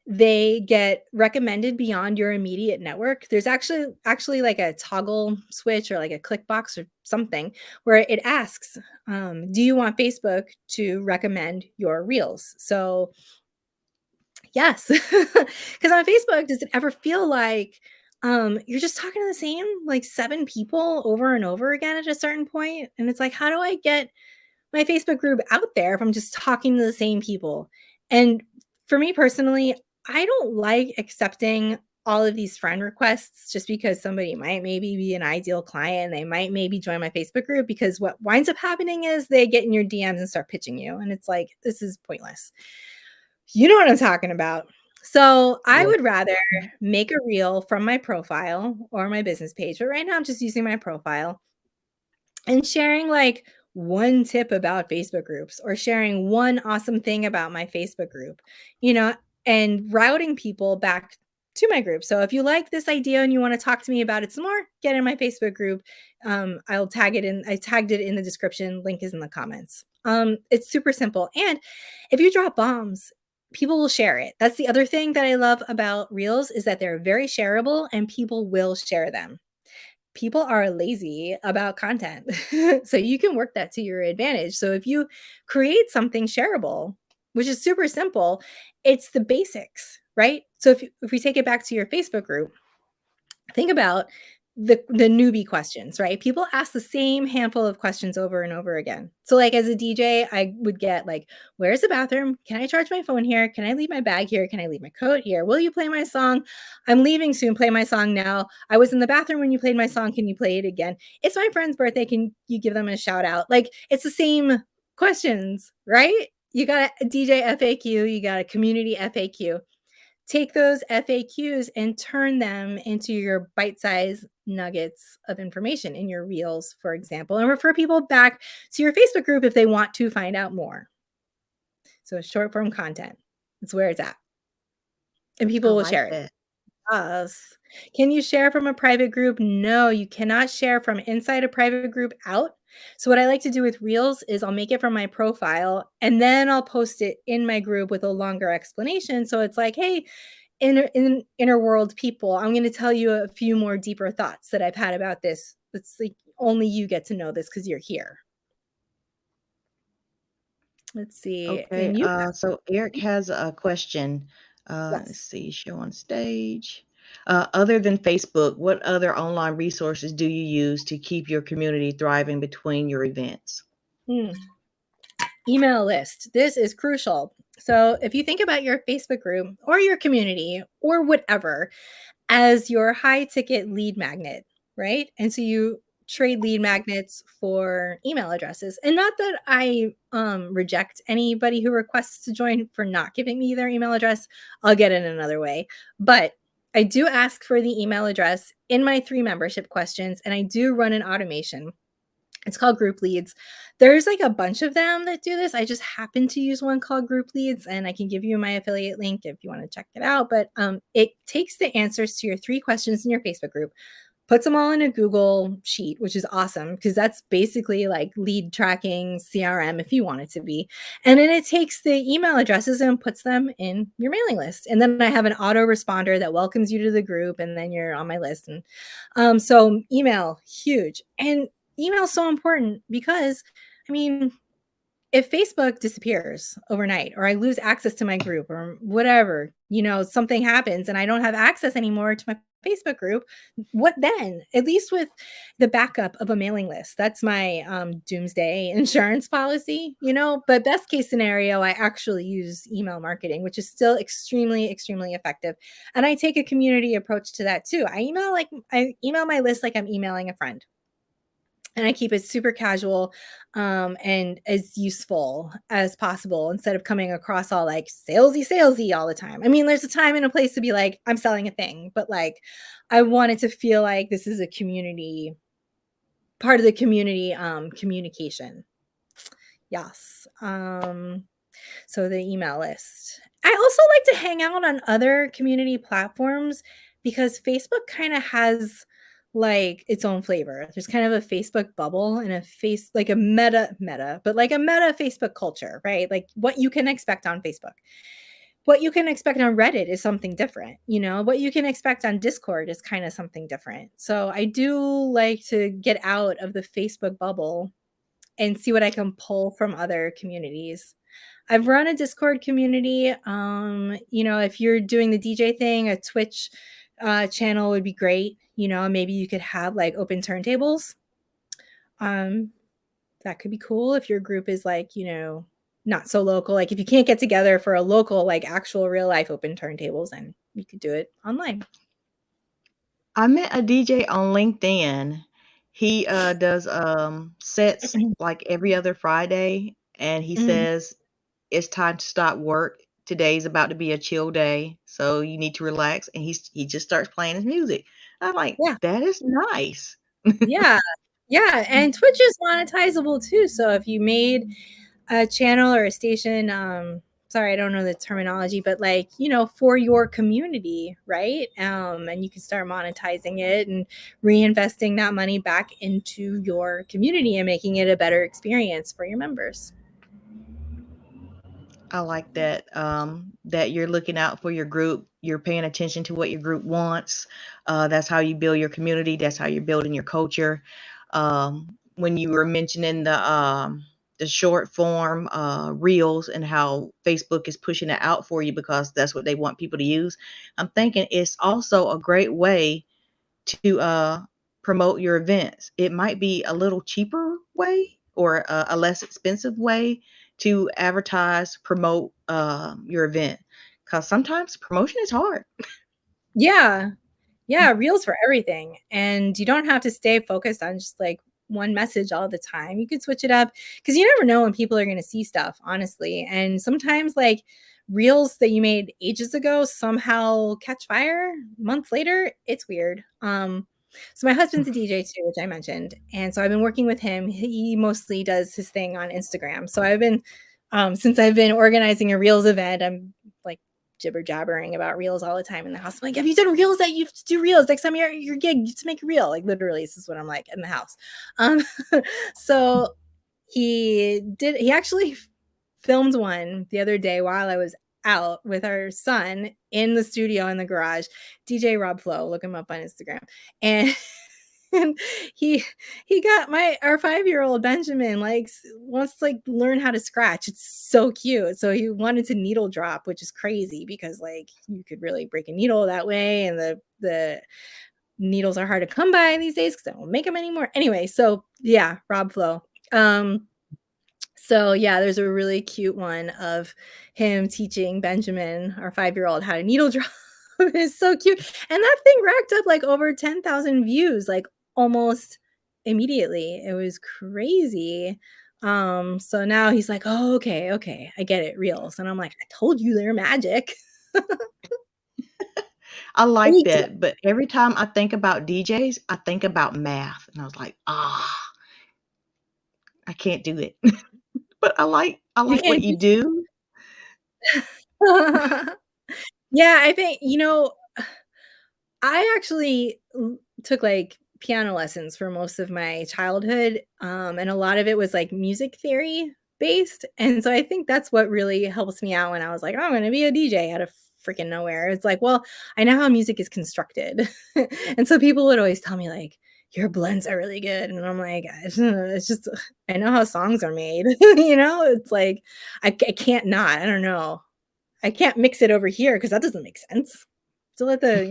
they get recommended beyond your immediate network. There's actually like a toggle switch or like a click box or something where it asks, do you want Facebook to recommend your Reels? So yes. Because on Facebook, does it ever feel like, you're just talking to the same, like, 7 people over and over again at a certain point? And it's like, how do I get my Facebook group out there if I'm just talking to the same people? And for me personally, I don't like accepting all of these friend requests just because somebody might maybe be an ideal client, they might maybe join my Facebook group because what winds up happening is they get in your DMs and start pitching you, and it's like, this is pointless. You know what I'm talking about. So, I Yeah. would rather make a reel from my profile or my business page, but right now I'm just using my profile and sharing like one tip about Facebook groups or sharing one awesome thing about my Facebook group, you know, and routing people back to my group. So if you like this idea and you want to talk to me about it some more, get in my Facebook group. I'll tag it in. I tagged it in the description. Link is in the comments. It's super simple. And if you drop bombs, people will share it. That's the other thing that I love about Reels is that they're very shareable and people will share them. People are lazy about content. So you can work that to your advantage. So if you create something shareable, which is super simple, it's the basics, right? So if we take it back to your Facebook group, think about the newbie questions, right? People ask the same handful of questions over and over again. So like as a DJ, I would get like, where's the bathroom? Can I charge my phone here? Can I leave my bag here? Can I leave my coat here? Will you play my song? I'm leaving soon. Play my song now. I was in the bathroom when you played my song. Can you play it again? It's my friend's birthday. Can you give them a shout out? Like it's the same questions, right? You got a DJ FAQ, you got a community FAQ. Take those FAQs and turn them into your bite-sized nuggets of information in your reels, for example, and refer people back to your Facebook group if they want to find out more. So short form content. It's where it's at. And I people will like share it. that. Us. Can you share from a private group? No, you cannot share from inside a private group out. So what I like to do with Reels is I'll make it from my profile and then I'll post it in my group with a longer explanation. So it's like, hey, inner world people, I'm going to tell you a few more deeper thoughts that I've had about this. It's like only you get to know this because you're here. Let's see. Okay, And you so Eric has a question. Let's yes. see, show on stage. Other than Facebook, what other online resources do you use to keep your community thriving between your events? Hmm. Email list. This is crucial. So, if you think about your Facebook group or your community or whatever as your high ticket lead magnet, right? And so you trade lead magnets for email addresses. And not that I reject anybody who requests to join for not giving me their email address. I'll get it another way. But I do ask for the email address in my 3 membership questions, and I do run an automation. It's called Group Leads. There's like a bunch of them that do this. I just happen to use one called Group Leads, and I can give you my affiliate link if you want to check it out. But it takes the answers to your 3 questions in your Facebook group, puts them all in a Google sheet, which is awesome because that's basically like lead tracking CRM if you want it to be. And then it takes the email addresses and puts them in your mailing list. And then I have an autoresponder that welcomes you to the group, and then you're on my list. And so email, huge. And email is so important because, I mean, if Facebook disappears overnight or I lose access to my group or whatever, something happens and I don't have access anymore to my Facebook group, what then? At least with the backup of a mailing list. That's my doomsday insurance policy. But best case scenario, I actually use email marketing, which is still extremely, extremely effective. And I take a community approach to that too. I email my list like I'm emailing a friend, and I keep it super casual and as useful as possible instead of coming across all like salesy all the time. I mean, there's a time and a place to be like, I'm selling a thing, but like I want it to feel like this is a community, part of the community communication. Yes. So the email list. I also like to hang out on other community platforms because Facebook kind of has like its own flavor. There's kind of a Facebook bubble and like a meta, but like a meta Facebook culture, right? Like what you can expect on Facebook. What you can expect on Reddit is something different. What you can expect on Discord is kind of something different. So I do like to get out of the Facebook bubble and see what I can pull from other communities. I've run a Discord community. If you're doing the DJ thing, a Twitch channel would be great. Maybe you could have like open turntables. Um, that could be cool if your group is like, not so local. Like if you can't get together for a local, like actual real life open turntables, then you could do it online. I met a DJ on LinkedIn. He does sets like every other Friday, and he Mhm. says it's time to stop work. Today's about to be a chill day, so you need to relax. And he just starts playing his music. I'm like, Yeah. that is nice. Yeah. Yeah. And Twitch is monetizable too. So if you made a channel or a station, sorry, I don't know the terminology, but like, for your community, right? And you can start monetizing it and reinvesting that money back into your community and making it a better experience for your members. I like that, that you're looking out for your group. You're paying attention to what your group wants. That's how you build your community. That's how you're building your culture. When you were mentioning the short form reels and how Facebook is pushing it out for you because that's what they want people to use, I'm thinking it's also a great way to promote your events. It might be a little cheaper way or a less expensive way to advertise, promote your event. Because sometimes promotion is hard. Yeah. Yeah, reels for everything. And you don't have to stay focused on just like one message all the time. You could switch it up because you never know when people are going to see stuff, honestly. And sometimes, like reels that you made ages ago somehow catch fire months later. It's weird. So my husband's a DJ too, which I mentioned. And so I've been working with him. He mostly does his thing on Instagram. So since I've been organizing a reels event, I'm like jibber jabbering about reels all the time in the house. I'm like, have you done reels? That you have to do reels next time you're at your gig, you have to make a reel. Like literally, this is what I'm like in the house. Um, so he actually filmed one the other day while I was out with our son in the studio in the garage. DJ Rob Flo, look him up on Instagram. And and he got our 5-year-old Benjamin wants to like learn how to scratch. It's so cute. So he wanted to needle drop, which is crazy because like you could really break a needle that way, and the needles are hard to come by these days because they don't make them anymore. Anyway, so yeah, Rob Flo. So yeah, there's a really cute one of him teaching Benjamin, our 5-year-old, how to needle drop. It's so cute. And that thing racked up like over 10,000 views, like almost immediately. It was crazy. So now he's like, "Oh, okay, okay, I get it, reels." And I'm like, "I told you they're magic." I like We did. that, but every time I think about DJs, I think about math, and I was like, "Ah, I can't do it." But I You like what can't you do. Yeah, I think, I actually took like piano lessons for most of my childhood, and a lot of it was like music theory based. And so I think that's what really helps me out when I was like, oh, I'm going to be a DJ out of freaking nowhere. It's like, well, I know how music is constructed. And so people would always tell me, like, your blends are really good. And I'm like, it's just, I know how songs are made. It's like, I can't not. I don't know. I can't mix it over here because that doesn't make sense. So let the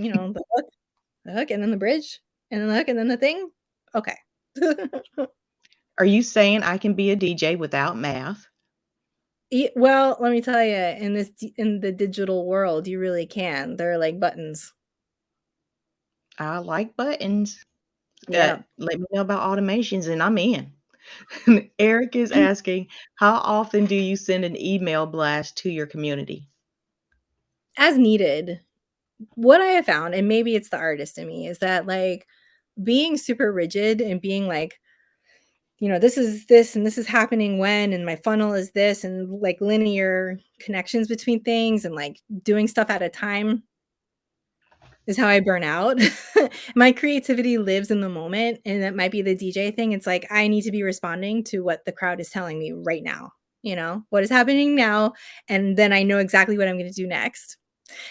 hook and then the bridge and then the hook and then the thing. Okay. Are you saying I can be a DJ without math? Well, let me tell you, in the digital world, you really can. They're like buttons. I like buttons. Yeah. Let me know about automations and I'm in. Eric is asking, how often do you send an email blast to your community? As needed. What I have found, and maybe it's the artist in me, is that like being super rigid and being like, this is this and this is happening when, and my funnel is this, and like linear connections between things and like doing stuff at a time is how I burn out. My creativity lives in the moment, and that might be the DJ thing. It's like I need to be responding to what the crowd is telling me right now, what is happening now, and then I know exactly what I'm gonna do next.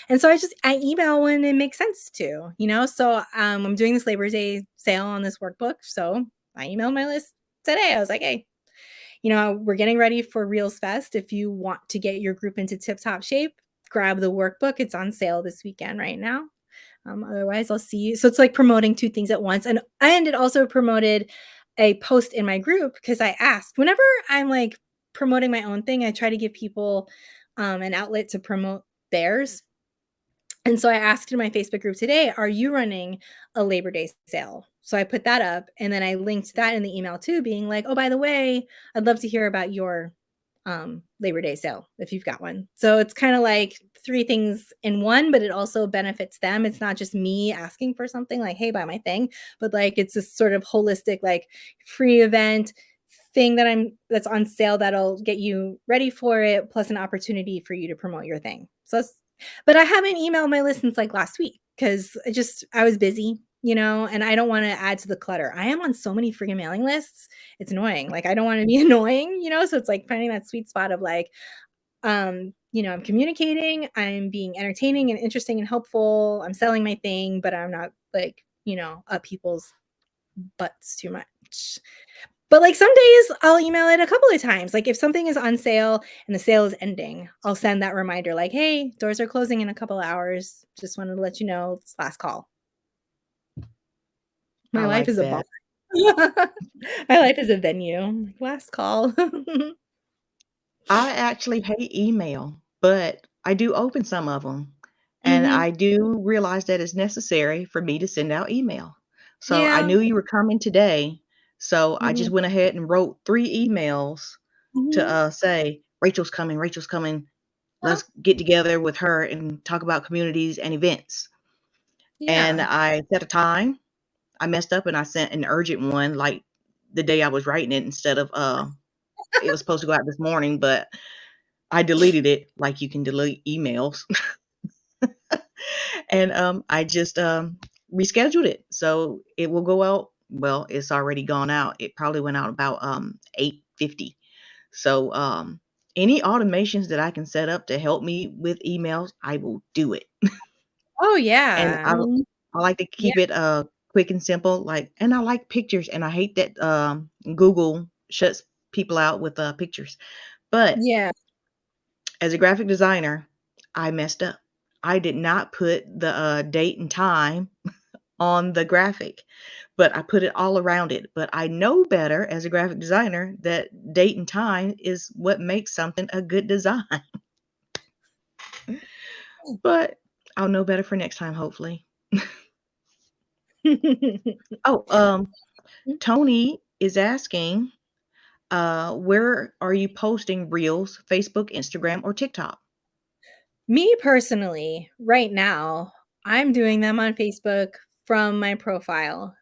And so I email when it makes sense to. So I'm doing this Labor Day sale on this workbook. So I emailed my list today. I was like, hey, we're getting ready for Reels Fest. If you want to get your group into tip top shape, grab the workbook. It's on sale this weekend right now. Otherwise, I'll see you. So it's like promoting two things at once. And it also promoted a post in my group because I asked whenever I'm like promoting my own thing, I try to give people an outlet to promote theirs. And so I asked in my Facebook group today, are you running a Labor Day sale? So I put that up and then I linked that in the email too, being like, oh, by the way, I'd love to hear about your Labor Day sale if you've got one. So it's kind of like three things in one, but it also benefits them. It's not just me asking for something like, hey, buy my thing, but like it's this sort of holistic, like free event thing that's on sale that'll get you ready for it, plus an opportunity for you to promote your thing. But I haven't emailed my list since like last week because I was busy, and I don't want to add to the clutter. I am on so many freaking mailing lists. It's annoying. Like I don't want to be annoying. So it's like finding that sweet spot of like, I'm communicating, I'm being entertaining and interesting and helpful. I'm selling my thing, but I'm not like, up people's butts too much. But, like, some days I'll email it a couple of times. Like, if something is on sale and the sale is ending, I'll send that reminder like, "Hey, doors are closing in a couple hours. Just wanted to let you know it's last call." My I life like is a bar. that. My life is a venue. Last call. I actually hate email, but I do open some of them, and Mhm. I do realize that it's necessary for me to send out email. So I Yeah. knew you were coming today, so I Mhm. just went ahead and wrote 3 emails to, Mhm. say, Rachel's coming, Uh-huh. let's get together with her and talk about communities and events." And Yeah. I set a time. I messed up and I sent an urgent one, like, the day I was writing it instead of, it was supposed to go out this morning, but I deleted it like you can delete emails. And, I just, rescheduled it, so it will go out, well, it's already gone out. It probably went out about, 8:50. So, any automations that I can set up to help me with emails, I will do it. Oh, And yeah. I like to Yeah. keep it, quick and simple, like, and I like pictures, and I hate that, Google shuts people out with, pictures. But Yeah. as a graphic designer, I messed up. I did not put the, date and time on the graphic, but I put it all around it. But I know better as a graphic designer that date and time is what makes something a good design. But I'll know better for next time, hopefully. Oh, Mm. Tony is asking, where are you posting reels? Facebook, Instagram, or TikTok? Me personally, right now, I'm doing them on Facebook from my profile.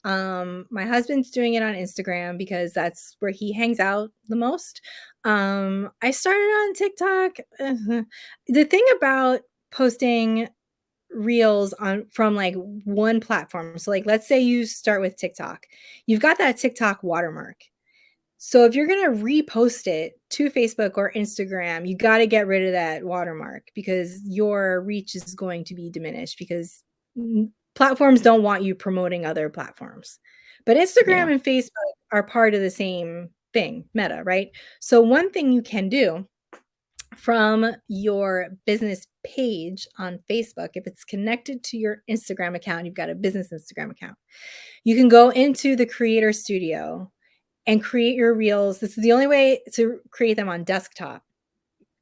My husband's doing it on Instagram because that's where he hangs out the most. I started on TikTok. The thing about posting reels on from like one platform. So like let's say you start with TikTok. You've got that TikTok watermark. So if you're going to repost it to Facebook or Instagram, you got to get rid of that watermark because your reach is going to be diminished because platforms don't want you promoting other platforms. But Yeah, Instagram and Facebook are part of the same thing, Meta, right? So one thing you can do from your business page on Facebook, if it's connected to your Instagram account, you've got a business Instagram account, you can go into the Creator Studio and create your reels. This is the only way to create them on desktop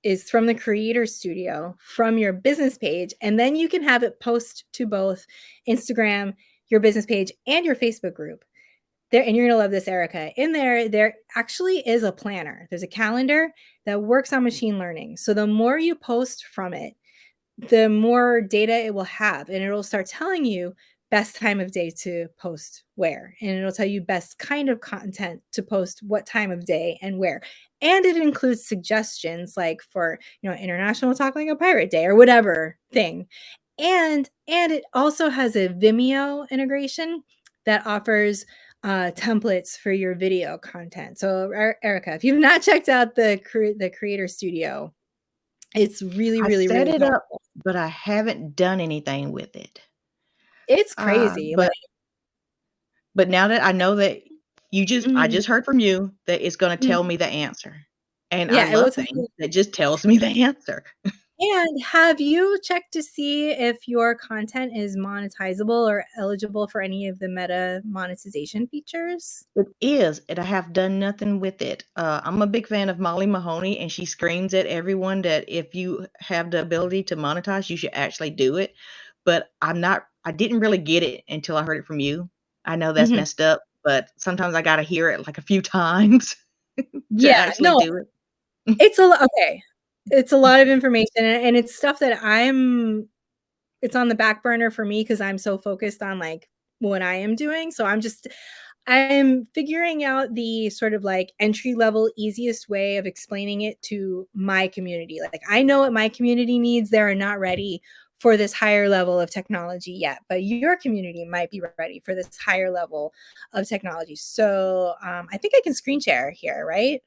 is from the Creator Studio from your business page, and then you can have it post to both Instagram, your business page, and your Facebook group. There, and you're gonna love this, Erica. In there actually is a planner. There's a calendar that works on machine learning. So the more you post from it, the more data it will have, and it'll start telling you best time of day to post where, and it'll tell you best kind of content to post what time of day and where. And it includes suggestions like for, International Talking a Pirate Day or whatever thing. And it also has a Vimeo integration that offers templates for your video content. So Erica, if you've not checked out the Creator Studio, it's really, I really, set really it up, powerful. but I haven't done anything with it. It's Uh, crazy, like but but now that I know that I mhm, just heard from you that it's gonna tell mhm. me the answer, and I Yeah, it will love tell things you. that just tells me the answer. And have you checked to see if your content is monetizable or eligible for any of the Meta monetization features? It is, and I have done nothing with it. I'm a big fan of Molly Mahoney, and she screams at everyone that if you have the ability to monetize, you should actually do it. But I didn't really get it until I heard it from you. I know that's Mhm. messed up, but sometimes I gotta hear it like a few times to Yeah, actually no, do it. it's a lo okay. It's a lot of information, and it's stuff that it's on the back burner for me because 'cause I'm so focused on, like, what I am doing, so I'm figuring out the sort of, like, entry level, easiest way of explaining it to my community. Like, I know what my community needs, they are not ready for this higher level of technology yet, but your community might be ready for this higher level of technology. So, I think I can screen share here, right?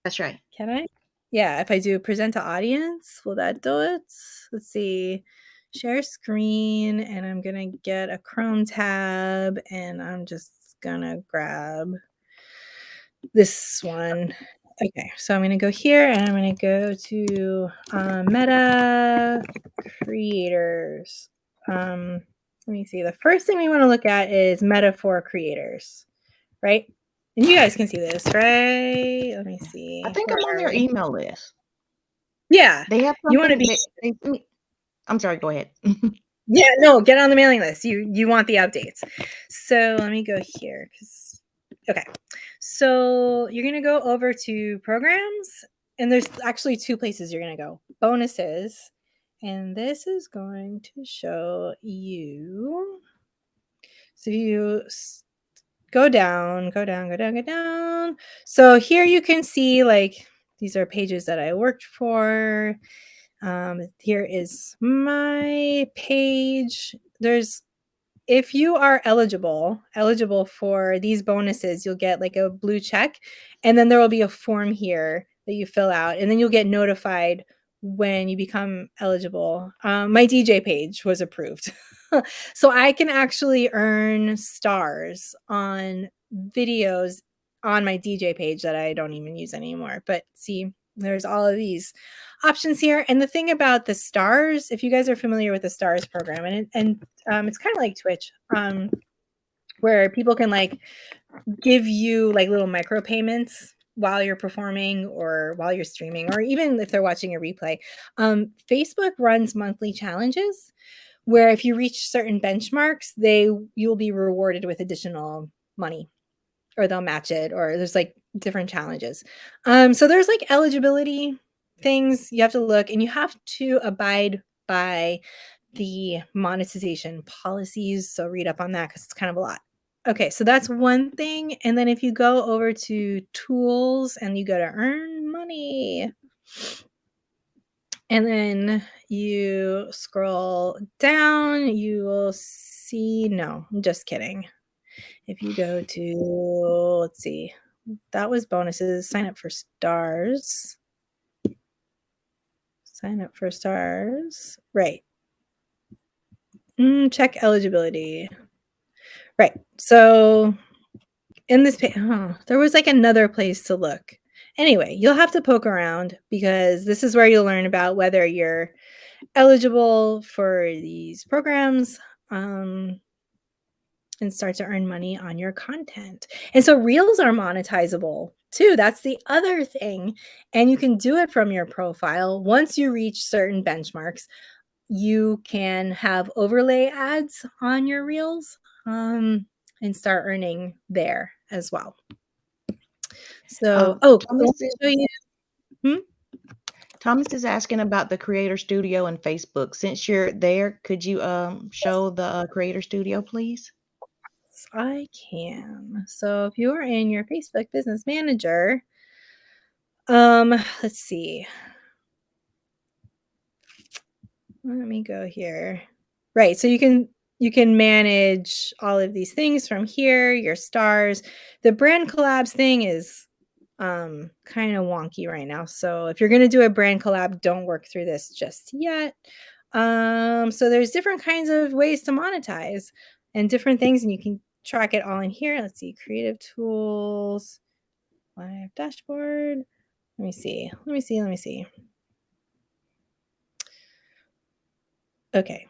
That's right. Can I? Yeah, if I do present to audience, will that do it? Let's see. Share screen, and I'm gonna get a Chrome tab, and I'm just gonna grab this one. Okay, so I'm gonna go here, and I'm gonna go to Meta Creators. Let me see. The first thing we want to look at is Meta for Creators, right? And you guys can see this, right? Let me I see. think Where I'm on are their we? email list. Yeah. They have You wanna something be they sent me. I'm sorry, go ahead. Yeah, no, get on the mailing list. You want the updates. So, let me go here because okay. So, you're gonna go over to programs, and there's actually 2 places you're gonna go. Bonuses, and this is going to show you so you go down, go down, go down, go down. So, here you can see, like, these are pages that I worked for. Here is my page. There's If you are eligible for these bonuses, you'll get like a blue check, and then there will be a form here that you fill out, and then you'll get notified when you become eligible. My DJ page was approved. So I can actually earn stars on videos on my DJ page that I don't even use anymore. But see, there's all of these options here. And the thing about the stars, if you guys are familiar with the stars program, and it's kind of like Twitch, where people can like give you like little micro payments while you're performing or while you're streaming, or even if they're watching a replay. Facebook runs monthly challenges where if you reach certain benchmarks, you'll be rewarded with additional money or they'll match it or there's like different challenges. So there's like eligibility things you have to look and you have to abide by the monetization policies. So read up on that because it's kind of a lot. Okay, so that's one thing. And then if you go over to tools and you go to earn money, and then you scroll down, you will see, no, I'm just kidding. If you go to, let's see, that was bonuses, sign up for stars. Sign up for stars. Right. Check eligibility. Right. So in this page, there was like another place to look. Anyway, you'll have to poke around because this is where you'll learn about whether you're eligible for these programs and start to earn money on your content. And so reels are monetizable too. That's the other thing. And you can do it from your profile. Once you reach certain benchmarks, you can have overlay ads on your reels and start earning there as well. So, oh, I Thomas want to show you. Hmm? Thomas is asking about the Creator Studio and Facebook. Since you're there, could you show the Creator Studio, please? I can. So if you are in your Facebook Business Manager, let's see. Let me go here. Right, so you can manage all of these things from here, your stars. The brand collabs thing is kind of wonky right now. So if you're going to do a brand collab, don't work through this just yet. So there's different kinds of ways to monetize and different things and you can track it all in here. Let's see, creative tools, live dashboard. Let me see. Okay.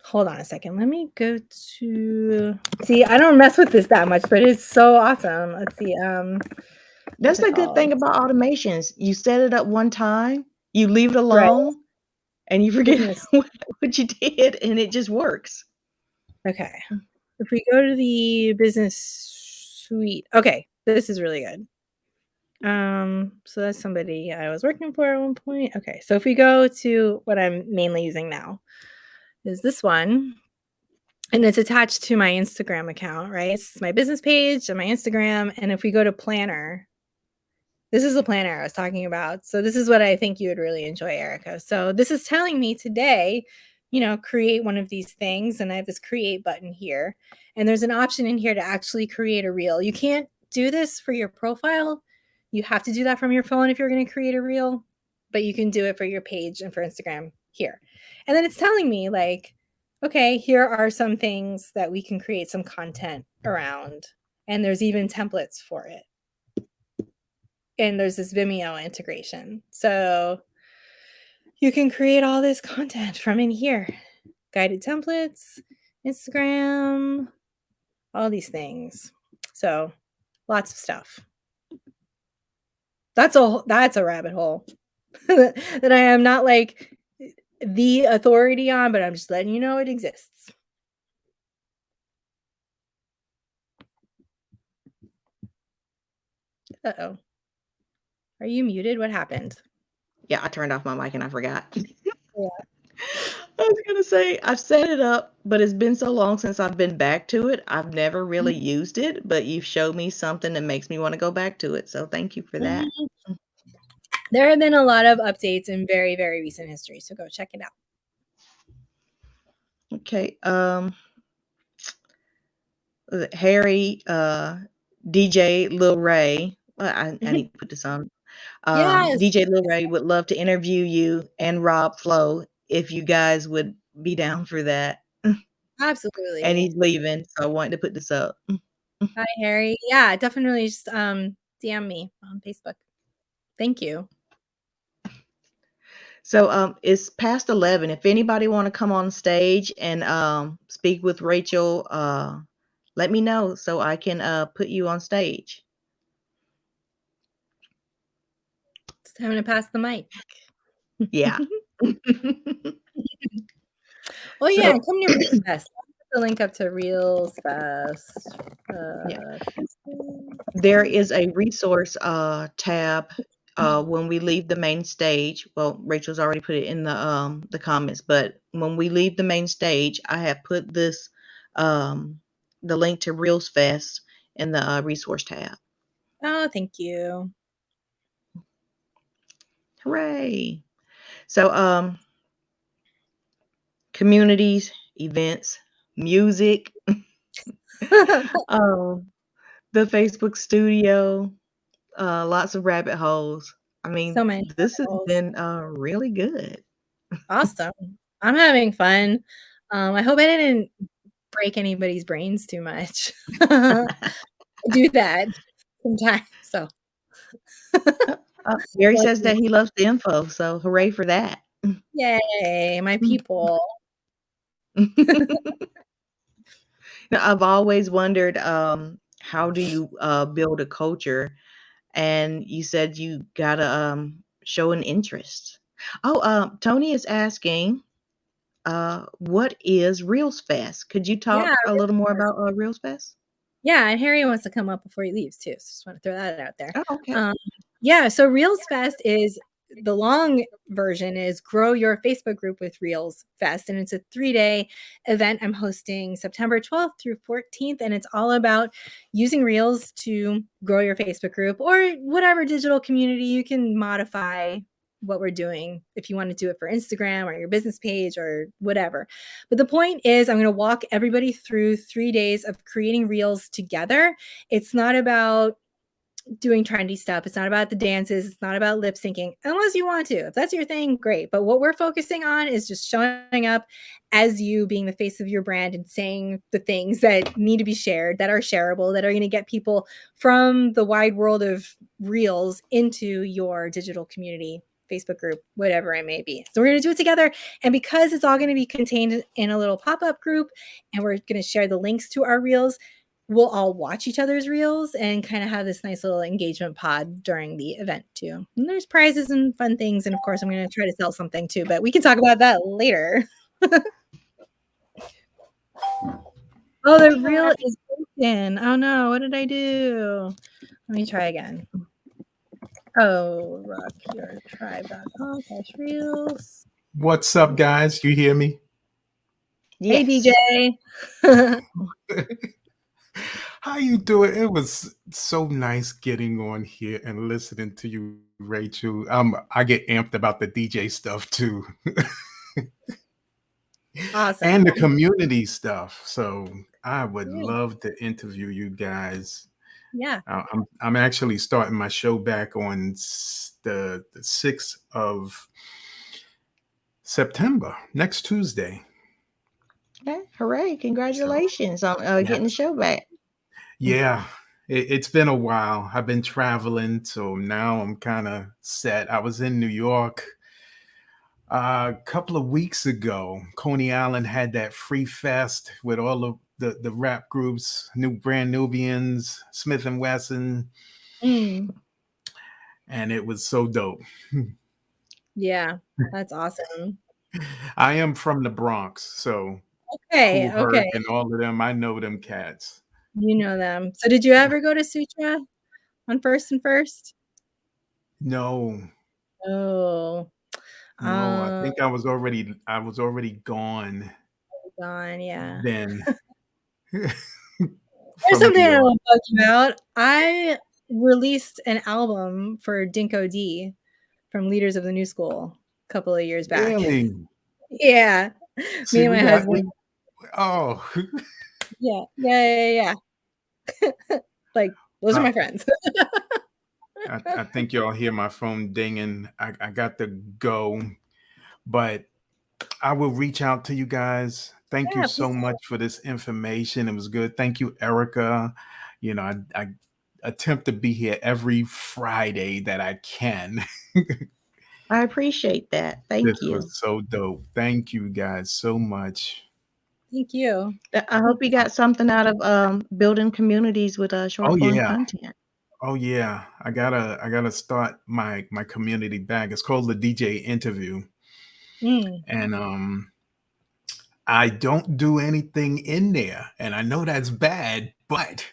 Hold on a second. Let me go to see. I don't mess with this that much, but it's so awesome. Let's see. What's That's it the good called? thing about automations. You set it up one time, you leave it Right. alone, and you forget Business. what you did, and it just works. Okay. If we go to the business suite, okay, this is really good. So that's somebody I was working for at one point. Okay, so if we go to what I'm mainly using now, is this one. And it's attached to my Instagram account, right? It's my business page and my Instagram. And if we go to planner, this is the planner I was talking about. So this is what I think you would really enjoy, Erica. So this is telling me today, create one of these things. And I have this create button here. And there's an option in here to actually create a reel. You can't do this for your profile. You have to do that from your phone if you're going to create a reel, but you can do it for your page and for Instagram here. And then it's telling me like, okay, here are some things that we can create some content around. And there's even templates for it. And there's this Vimeo integration. So you can create all this content from in here. Guided templates, Instagram, all these things. So lots of stuff. That's a rabbit hole that I am not like the authority on, but I'm just letting you know it exists. Uh-oh. Are you muted? What happened? Yeah, I turned off my mic and I forgot. Yeah. I was gonna say I've set it up, but it's been so long since I've been back to it. I've never really used it, but you've showed me something that makes me want to go back to it. So thank you for that. Mhm. There have been a lot of updates in very, very recent history, so go check it out. Okay. Harry, DJ Lil Ray. Well, I need to put this on. Yes. DJ Lil Ray would love to interview you and Rob Flo if you guys would be down for that. And Absolutely. he's leaving, so I wanted to put this up. Hi, Harry. Yeah, definitely just DM me on Facebook. Thank you. So it's past 11. If anybody want to come on stage and speak with Rachel, let me know so I can put you on stage. It's time to pass the mic. Yeah. Oh yeah, So come to Reach Fest. the link up to Reels Fest. Yeah. Uh, There is a resource tab when we leave the main stage. Well, Rachel's already put it in the comments, but when we leave the main stage, I have put this the link to Reels Fest in the resource tab. oh, thank you. Hooray! So communities, events, music, um, the Facebook studio, lots of rabbit holes. I So mean, many this has levels. been really good. Awesome. I'm having fun. I hope I didn't break anybody's brains too much. I do that sometimes. So Gary says lucky. that he loves the info, so hooray for that. Yay, my people. Now, I've always wondered, how do you build a culture? And you said you gotta show an interest. Oh, Tony is asking, what is Reels Fest? Could you Yeah, talk a little more about Reels Fest? yeah, and Harry wants to come up before he leaves too, so just wanna throw that out there. Oh, okay. Um, yeah, so Reels Fest is the long version is Grow Your Facebook Group with Reels Fest, and it's a 3-day event I'm hosting September 12th through 14th, and it's all about using Reels to grow your Facebook group or whatever digital community you can modify what we're doing if you wanna do it for Instagram or your business page or whatever. But the point is, I'm going to walk everybody through 3 days of creating reels together. It's not about doing trendy stuff. It's not about the dances. It's not about lip syncing, unless you want to. If that's your thing, great. But what we're focusing on is just showing up as you, being the face of your brand and saying the things that need to be shared, that are shareable, that are going to get people from the wide world of reels into your digital community. Facebook group, whatever it may be. So we're going to do it together. And because it's all going to be contained in a little pop up group and we're going to share the links to our reels, we'll all watch each other's reels and kind of have this nice little engagement pod during the event too. And there's prizes and fun things. And of course, I'm going to try to sell something too, but we can talk about that later. Oh, the Hey, reel guys. is broken. Oh no, what did I do? Let me try again. Oh, rockyourtribe.com/reels. What's up, guys? You hear me? Hey, Yes. DJ. How you doing? It was so nice getting on here and listening to you, Rachel. I get amped about the DJ stuff too, Awesome. and the community stuff. So I would Yeah. love to interview you guys. Yeah. I'm actually starting my show back on the 6th of September, next Tuesday. Okay. Hooray. So Congratulations on getting the yes. show back. Yeah, it's been a while. I've been traveling, so now I'm kind of set. I was in New York a couple of weeks ago. Coney Island had that free fest with all of the rap groups, New Brand Nubians, Smith and Wesson, Mm, and it was so dope. yeah. That's awesome. I am from the Bronx, so Okay. Cool Okay. Herc and all of them, I know them cats. You know them. So did you ever go to Sutra on First and First? No, Oh, no, I um, think I was already gone gone, yeah. then. There's From something New I York. wanna bug you about. I released an album for Dinko D from Leaders of the New School a couple of years back. Really? Yeah. Me See, and my we got we husband. oh, Yeah. Yeah. Like, those are uh, my friends. I think y'all hear my phone dinging. I got to go, but I will reach out to you guys. Thank you Yeah, so please do. much for this information. It was good. Thank you, Erica. I attempt to be here every Friday that I can. I appreciate that. This Thank you. was so dope. Thank you guys so much. Thank you. I hope you got something out of building communities with Oh short form yeah. content. Oh yeah. I gotta start my community back. It's called the DJ interview. Mm, And I don't do anything in there, and I know that's bad, but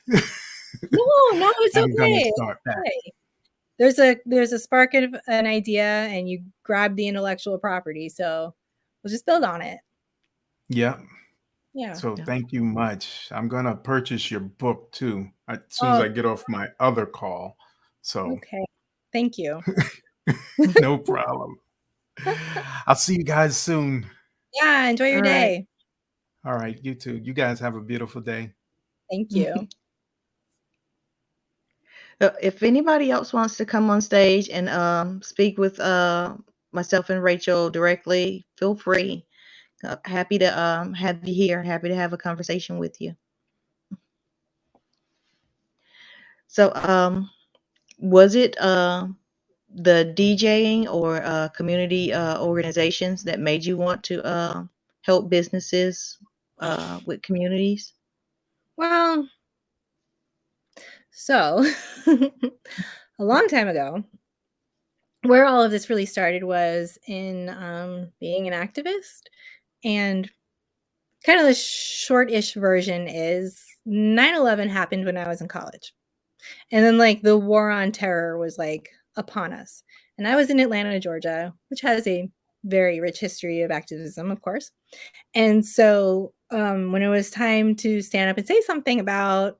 No, no, it's I'm gonna okay. start It's that. okay. There's a spark of an idea, and you grab the intellectual property. So we'll just build on it. Yep. Yeah. So Yeah. thank you much. I'm gonna purchase your book too as soon as Oh, I get off my other call. So okay. Thank you. no problem. I'll see you guys soon. Yeah. Enjoy All your right. day. All right, you too. You guys have a beautiful day. Thank you. If anybody else wants to come on stage and speak with myself and Rachel directly, feel free. Happy to have you here. Happy to have a conversation with you. So, was it the DJing or community organizations that made you want to help businesses with communities? Well, so a long time ago, where all of this really started was in being an activist. And kind of the short-ish version is 9/11 happened when I was in college. And then like the war on terror was like upon us. And I was in Atlanta, Georgia, which has a very rich history of activism, of course. And so when it was time to stand up and say something about,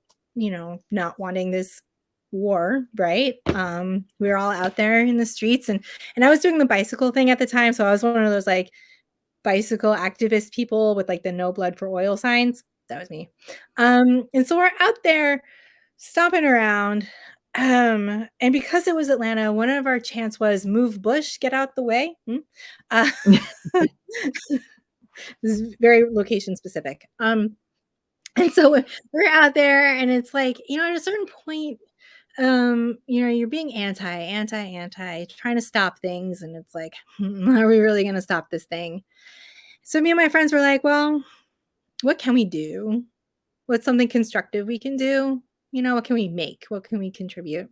not wanting this war, right? We were all out there in the streets, and I was doing the bicycle thing at the time. So I was one of those like bicycle activist people with like the no blood for oil signs. That was me. And so we're out there stomping around. And because it was Atlanta, one of our chants was move Bush, get out the way. Uh, this is very location specific. And so we're out there, and it's like, at a certain point, you're being anti, trying to stop things, and it's like, are we really going to stop this thing? So me and my friends were like, well, what can we do? What's something constructive we can do? What can we make? What can we contribute?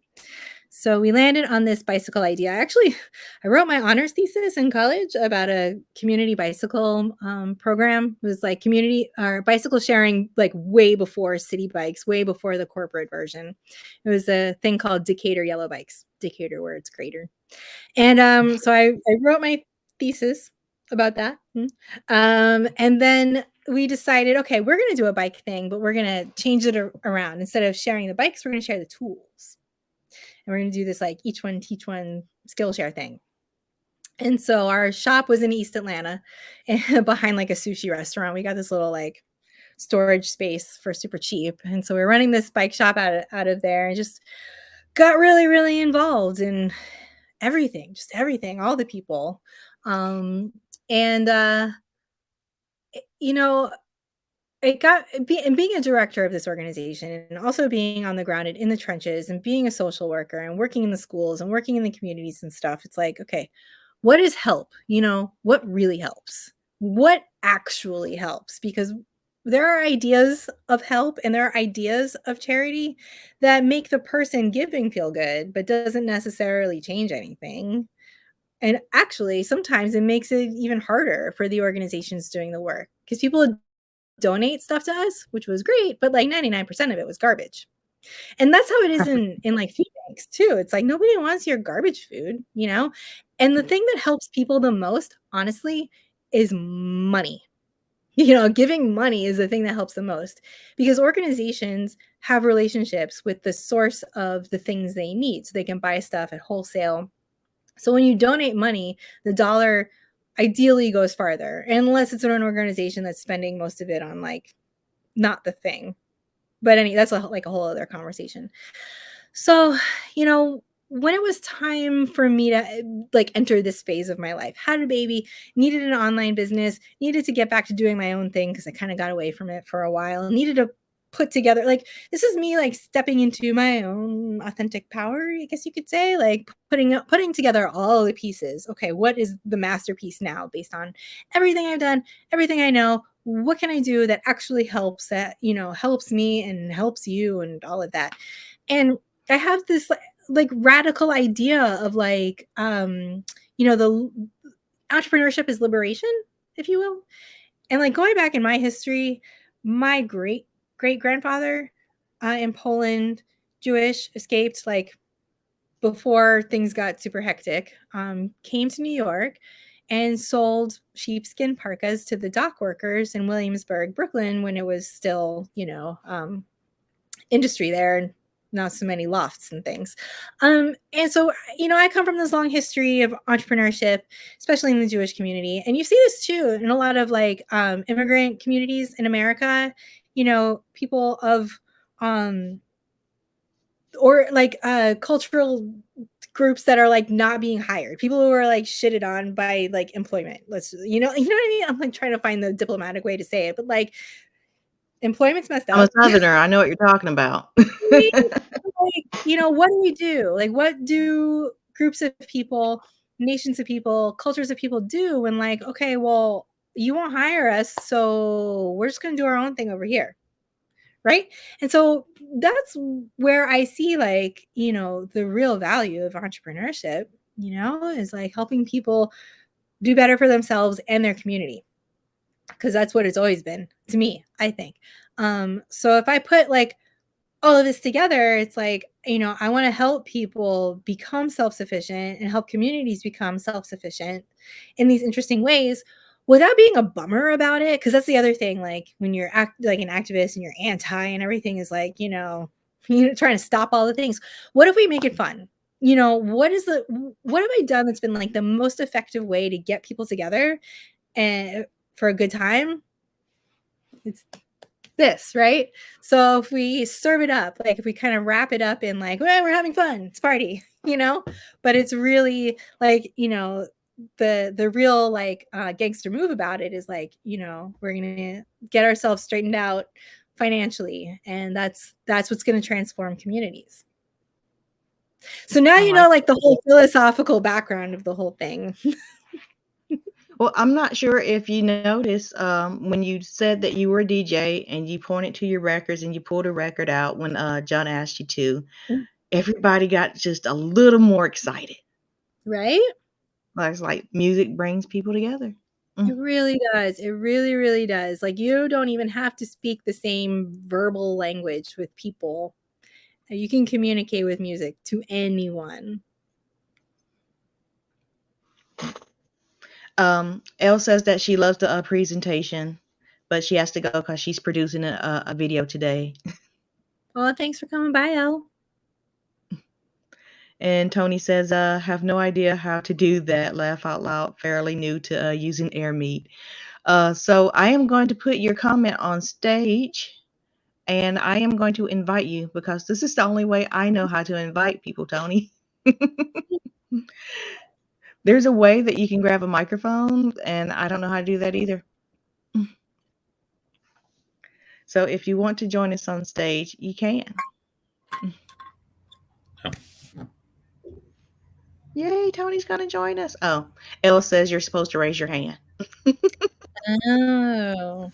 So we landed on this bicycle idea. I wrote my honors thesis in college about a community bicycle program. It was like community or bicycle sharing, like way before city bikes, way before the corporate version. It was a thing called Decatur Yellow Bikes, Decatur where it's greater. And so I wrote my thesis about that. And then we decided, okay, we're going to do a bike thing, but we're going to change it around. Instead of sharing the bikes, we're going to share the tools. And we're going to do this like each one teach one Skillshare thing. And so our shop was in East Atlanta and behind like a sushi restaurant. We got this little like storage space for super cheap. And so we're running this bike shop out of there, and just got really, really involved in everything, just everything, all the people. And you know, it got and being a director of this organization, and also being on the ground and in the trenches, and being a social worker and working in the schools and working in the communities and stuff. It's like, okay, what is help? What really helps? What actually helps? Because there are ideas of help and there are ideas of charity that make the person giving feel good, but doesn't necessarily change anything. And actually, sometimes it makes it even harder for the organizations doing the work, because people donate stuff to us, which was great, but like 99% of it was garbage. And that's how it is in like food banks too. It's like nobody wants your garbage food. And the thing that helps people the most, honestly, is money. Giving money is the thing that helps the most, because organizations have relationships with the source of the things they need, so they can buy stuff at wholesale. So when you donate money, the dollar ideally goes farther, unless it's an organization that's spending most of it on like not the thing. But that's like a whole other conversation. So, when it was time for me to like enter this phase of my life, had a baby, needed an online business, needed to get back to doing my own thing because I kind of got away from it for a while, needed to put together like this is me like stepping into my own authentic power, I guess you could say, like putting together all the pieces. Okay, what is the masterpiece now based on everything I've done, everything I know? What can I do that actually helps, that helps me and helps you and all of that? And I have this like radical idea of the entrepreneurship is liberation, if you will. And like going back in my history, my great grandfather in Poland, Jewish, escaped like before things got super hectic, came to New York and sold sheepskin parkas to the dock workers in Williamsburg, Brooklyn, when it was still, industry there and not so many lofts and things. And so, I come from this long history of entrepreneurship, especially in the Jewish community. And you see this too in a lot of like immigrant communities in America, people of, or like cultural groups that are like not being hired, people who are like shitted on by like employment. You know what I mean? I'm like trying to find the diplomatic way to say it, but like employment's messed I'm a up. Southerner. I know what you're talking about. Like, what do we do? Like, what do groups of people, nations of people, cultures of people do when, like, okay, well, you won't hire us, so we're just going to do our own thing over here. Right. And so that's where I see, like, the real value of entrepreneurship, is like helping people do better for themselves and their community. Because that's what it's always been to me, I think. So if I put like all of this together, it's like, I want to help people become self-sufficient and help communities become self-sufficient in these interesting ways without being a bummer about it. Cause that's the other thing. Like when you're like an activist and you're anti and everything is like, trying to stop all the things. What if we make it fun? What have I done that's been like the most effective way to get people together and for a good time? It's this, right? So if we serve it up, like if we kind of wrap it up in like, well, we're having fun, it's party, but it's really like, the real like gangster move about it is like, we're gonna get ourselves straightened out financially, and that's what's gonna transform communities. So now I like like the whole philosophical background of the whole thing. Well, I'm not sure if you noticed when you said that you were a DJ and you pointed to your records and you pulled a record out when John asked you to, everybody got just a little more excited. Right? It's like music brings people together. It really does. It really, really does. Like you don't even have to speak the same verbal language with people. You can communicate with music to anyone. Elle says that she loves the presentation, but she has to go because she's producing a video today. Well, thanks for coming by, Elle. And Tony says, have no idea how to do that. Laugh out loud. Fairly new to using AirMeet. So I am going to put your comment on stage. And I am going to invite you because this is the only way I know how to invite people, Tony. There's a way that you can grab a microphone, and I don't know how to do that either. So if you want to join us on stage, you can. Yay, Tony's going to join us. Oh, Elle says you're supposed to raise your hand. Oh.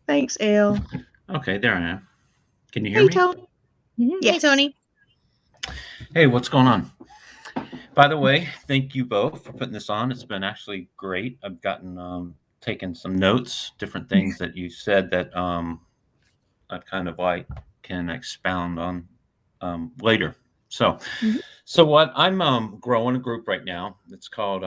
Thanks, Elle. Okay, there I am. Can you hear Hey, me? Tony. Yes. Hey, Tony. Hey, what's going on? By the way, thank you both for putting this on. It's been actually great. I've gotten taken some notes, different things that you said that I kind of like can expound on later. So, what I'm growing a group right now. It's called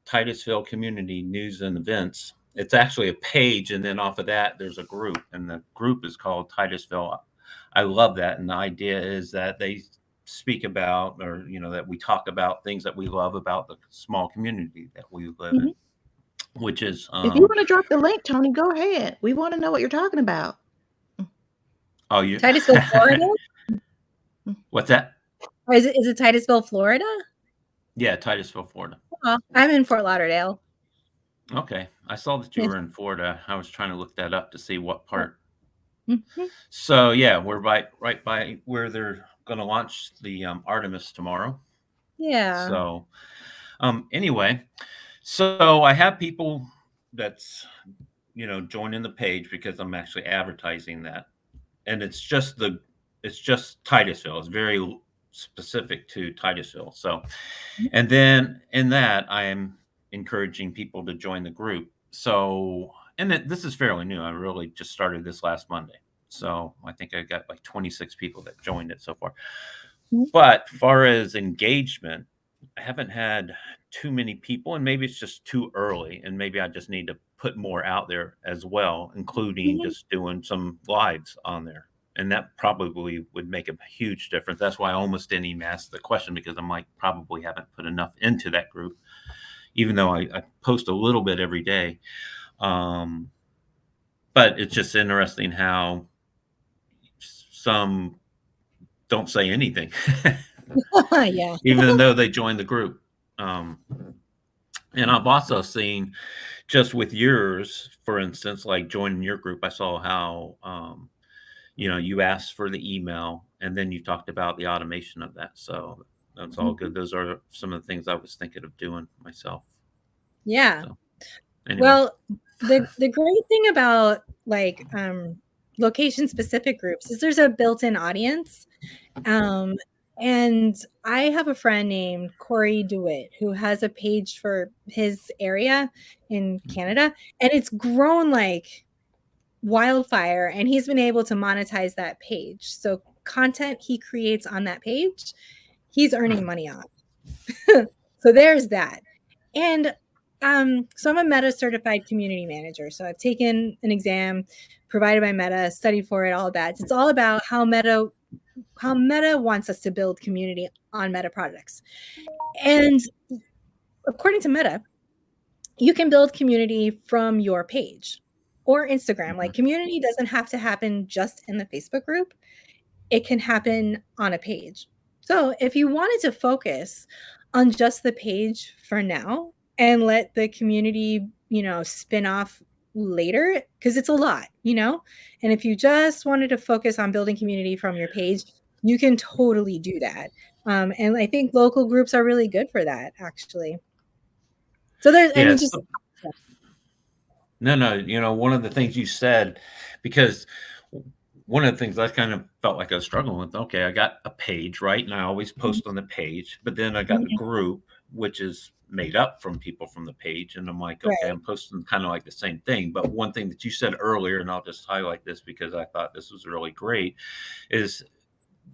Titusville Community News and Events. It's actually a page, and then off of that, there's a group, and the group is called Titusville. I love that, and the idea is that they speak about, or that we talk about things that we love about the small community that we live in, which is. If you want to drop the link, Tony, go ahead. We want to know what you're talking about. Oh, you Titusville, Florida? What's that? Or is it Titusville, Florida? Yeah, Titusville, Florida. Oh, I'm in Fort Lauderdale. Okay, I saw that you were in Florida. I was trying to look that up to see what part. So yeah, we're right by where they're going to launch the Artemis tomorrow. Yeah. So anyway, so I have people that's joining the page because I'm actually advertising that, and it's just Titusville. It's very specific to Titusville. So, and then in that I'm encouraging people to join the group. So, and this is fairly new. I really just started this last Monday. So I think I got like 26 people that joined it so far. Mhm. But far as engagement, I haven't had too many people, and maybe it's just too early, and maybe I just need to put more out there as well, including Mhm. just doing some lives on there. And that probably would make a huge difference. That's why I almost didn't even ask the question, because I'm like, probably haven't put enough into that group, even though I post a little bit every day. Um, but it's just interesting how some don't say anything, Yeah. even though they joined the group. Um, and I've also seen, just with yours, for instance, like joining your group, I saw how, you asked for the email and then you talked about the automation of that. So that's all Mhm. good. Those are some of the things I was thinking of doing myself. Yeah. So anyway. Well, the great thing about, like, location-specific groups is there's a built-in audience. Um, and I have a friend named Corey DeWitt who has a page for his area in Mhm. Canada, and it's grown like wildfire, and he's been able to monetize that page. So content he creates on that page, he's earning money on. So there's that. And so I'm a Meta certified community manager. So I've taken an exam provided by Meta, studied for it, all of that. It's all about how Meta wants us to build community on Meta products. And according to Meta, you can build community from your page or Instagram. Mhm. Like, community doesn't have to happen just in the Facebook group. It can happen on a page. So if you wanted to focus on just the page for now and let the community, spin off later, because it's a lot. And if you just wanted to focus on building community from your page, you can totally do that. And I think local groups are really good for that, actually. So there's, I mean, Yes. just No, no, one of the things you said, because one of the things I kind of felt like I was struggling with, okay, I got a page, right? And I always Mhm, post on the page, but then I got the mhm, group, which is made up from people from the page. And I'm like, okay, right. I'm posting kind of like the same thing. But one thing that you said earlier, and I'll just highlight this because I thought this was really great, is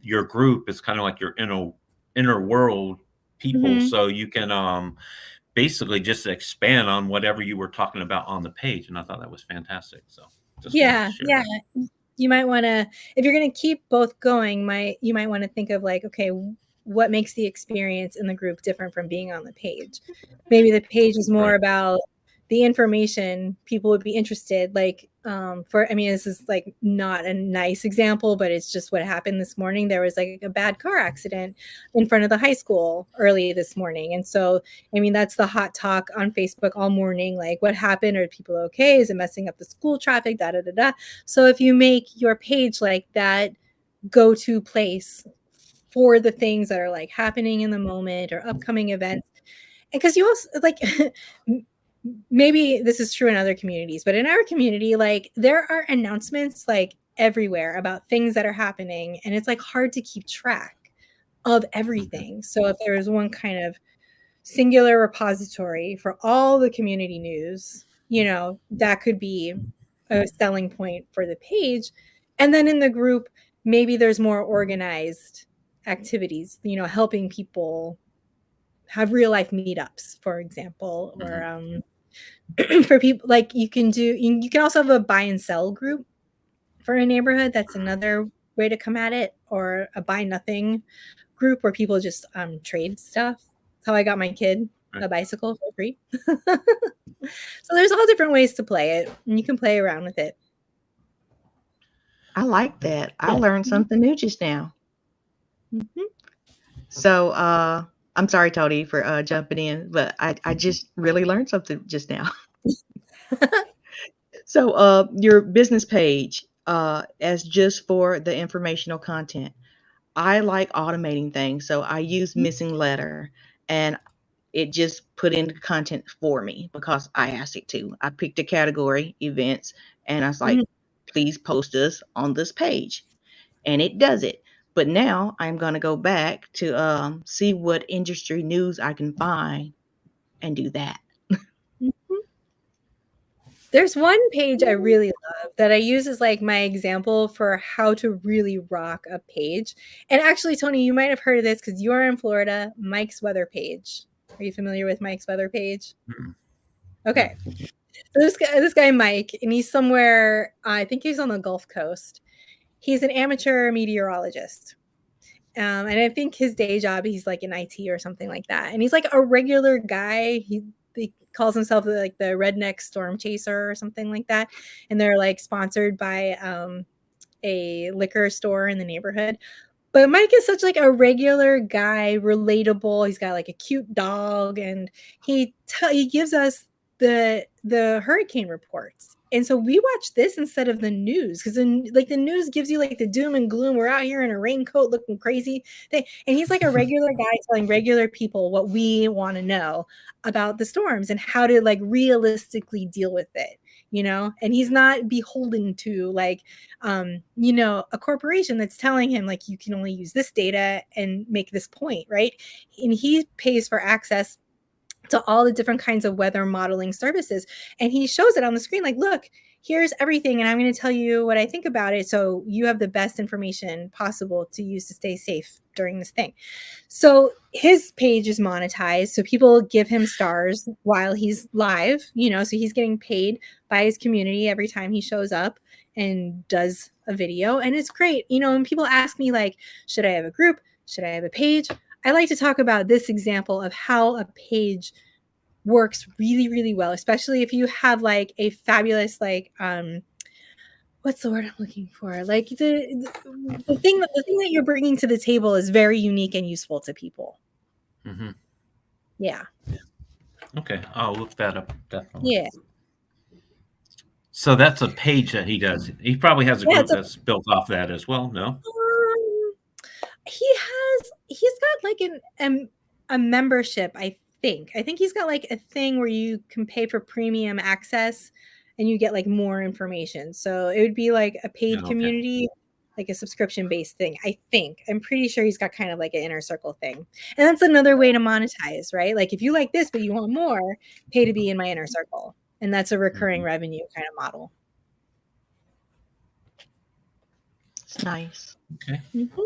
your group is kind of like your inner world people. Mhm. So you can basically just expand on whatever you were talking about on the page, and I thought that was fantastic. So just wanted to Yeah, share yeah. that. You might wanna, if you're gonna keep both going, you might wanna think of, like, okay, what makes the experience in the group different from being on the page? Maybe the page is more Right. about the information people would be interested, like, I mean, this is, like, not a nice example, but it's just what happened this morning. There was, like, a bad car accident in front of the high school early this morning, and so, I mean, that's the hot talk on Facebook all morning, like, what happened? Are people okay? Is it messing up the school traffic? Da, da, da, da. So if you make your page like that go-to place for the things that are, like, happening in the moment or upcoming events, and because you also, like, maybe this is true in other communities, but in our community, like, there are announcements, like, everywhere about things that are happening, and it's, like, hard to keep track of Mhm. everything. So if there is one kind of singular repository for all the community news, that could be a selling point for the page. And then in the group, maybe there's more organized activities, helping people have real life meetups, for example, or Mhm. for people, like, you can also have a buy and sell group for a neighborhood. That's another way to come at it, or a buy nothing group where people just trade stuff. That's how I got my kid Right. a bicycle for free. So there's all different ways to play it, and you can play around with it. I like that. I Cool. learned Mhm, something new just now. mhm. So, I'm sorry, Tony, for jumping in, but I just really learned something just now. So, your business page, as just for the informational content. I like automating things, so I use Missing Letter, and it just put in the content for me because I asked it to. I picked a category, events, and I was like, Mhm. please post us on this page. And it does it. But now I'm going to go back to see what industry news I can find and do that. There's one page I really love that I use as like my example for how to really rock a page. And actually, Tony, you might have heard of this because you are in Florida. Mike's weather page. Are you familiar with Mike's weather page? Mm. No. Okay. So this guy Mike, and he's somewhere. I think he's on the Gulf Coast. He's an amateur meteorologist. And I think his day job, he's like in IT or something like that. And he's like a regular guy. He calls himself like the redneck storm chaser or something like that. And they're like sponsored by a liquor store in the neighborhood. But Mike is such like a regular guy, relatable. He's got like a cute dog, and he gives us the hurricane reports. And so we watch this instead of the news because like the news gives you like the doom and gloom. We're out here in a raincoat looking crazy thing, and he's like a regular guy telling regular people what we want to know about the storms and how to like realistically deal with it. And he's not beholden to like a corporation that's telling him like you can only use this data and make this point, right? And he pays for access to all the different kinds of weather modeling services. And he shows it on the screen like, look, here's everything. And I'm going to tell you what I think about it. So you have the best information possible to use to stay safe during this thing. So his page is monetized. So people give him stars while he's live, so he's getting paid by his community every time he shows up and does a video. And it's great. And people ask me like, should I have a group? Should I have a page? I like to talk about this example of how a page works really, really well, especially if you have like a fabulous, like, what's the word I'm looking for? Like the thing that you're bringing to the table is very unique and useful to people. Mm-hmm. Yeah. Okay, I'll look that up definitely. Yeah. So that's a page that he does. He probably has a group that's built off that as well. No. He's got like a membership. I think he's got like a thing where you can pay for premium access and you get like more information. So it would be like a paid community, like a subscription based thing. I'm pretty sure he's got kind of like an inner circle thing. And that's another way to monetize, right? Like if you like this, but you want more, pay to be in my inner circle. And that's a recurring revenue kind of model. It's nice. Okay. Mm-hmm.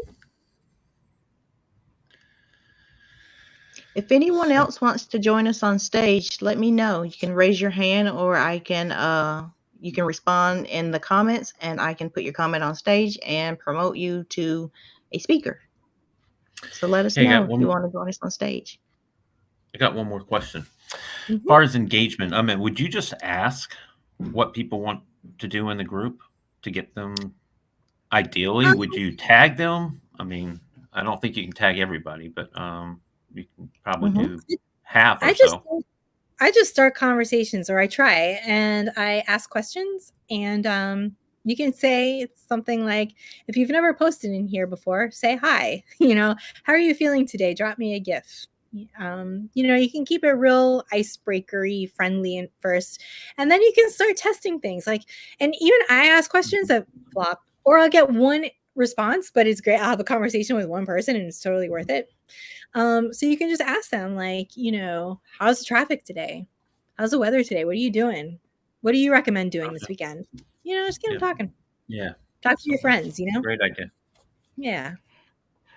If anyone else wants to join us on stage, let me know. You can raise your hand, or you can respond in the comments, and I can put your comment on stage and promote you to a speaker. So let us know if you want to join us on stage. I got one more question. As far as engagement, I mean, would you just ask what people want to do in the group to get them? Ideally, would you tag them? I mean, I don't think you can tag everybody, but you can probably do half or so. I just start conversations, or I try, and I ask questions, and you can say something like, if you've never posted in here before, say hi. How are you feeling today? Drop me a GIF. You can keep it real icebreakery, friendly at first, and then you can start testing things. Like, and even I ask questions that flop, or I'll get one response, but it's great. I'll have a conversation with one person, and it's totally worth it. So you can just ask them, like, how's the traffic today? How's the weather today? What are you doing? What do you recommend doing this weekend? Just get them talking. Yeah. Talk to your friends, Great idea. Yeah.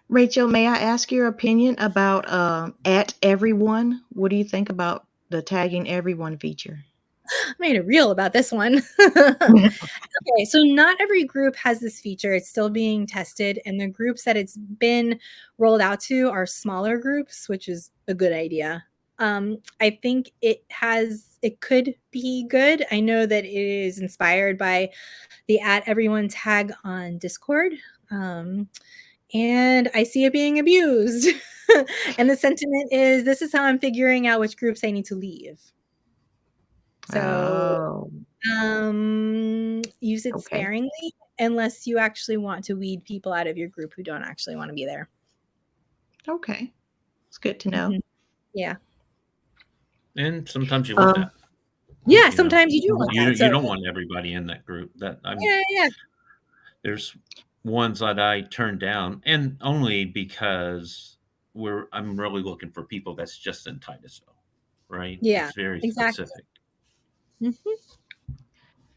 Rachel, may I ask your opinion about at everyone? What do you think about the tagging everyone feature? I made a reel about this one. Okay, so not every group has this feature. It's still being tested, and the groups that it's been rolled out to are smaller groups, which is a good idea. I think it could be good. I know that it is inspired by the @everyone tag on Discord. And I see it being abused. And the sentiment is, this is how I'm figuring out which groups I need to leave. So use it sparingly, unless you actually want to weed people out of your group who don't actually want to be there. Okay. It's good to know. Yeah. And sometimes you want that. Yeah, sometimes you do want that. You don't want everybody in that group. Yeah. There's ones that I turned down, and only because I'm really looking for people that's just in Titusville, right? Yeah, it's very exactly. specific.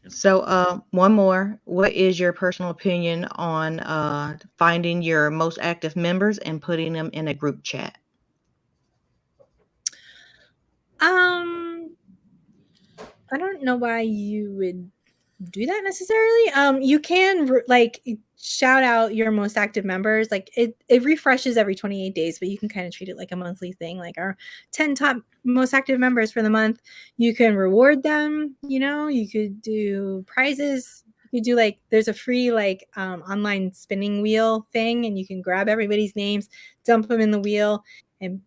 So, one more. What is your personal opinion on finding your most active members and putting them in a group chat? Um, I don't know why you would do that necessarily. You can like shout out your most active members. Like it refreshes every 28 days, but you can kind of treat it like a monthly thing. Like our 10 top most active members for the month, you can reward them. You could do prizes. You could do like there's a free like online spinning wheel thing, and you can grab everybody's names, dump them in the wheel, and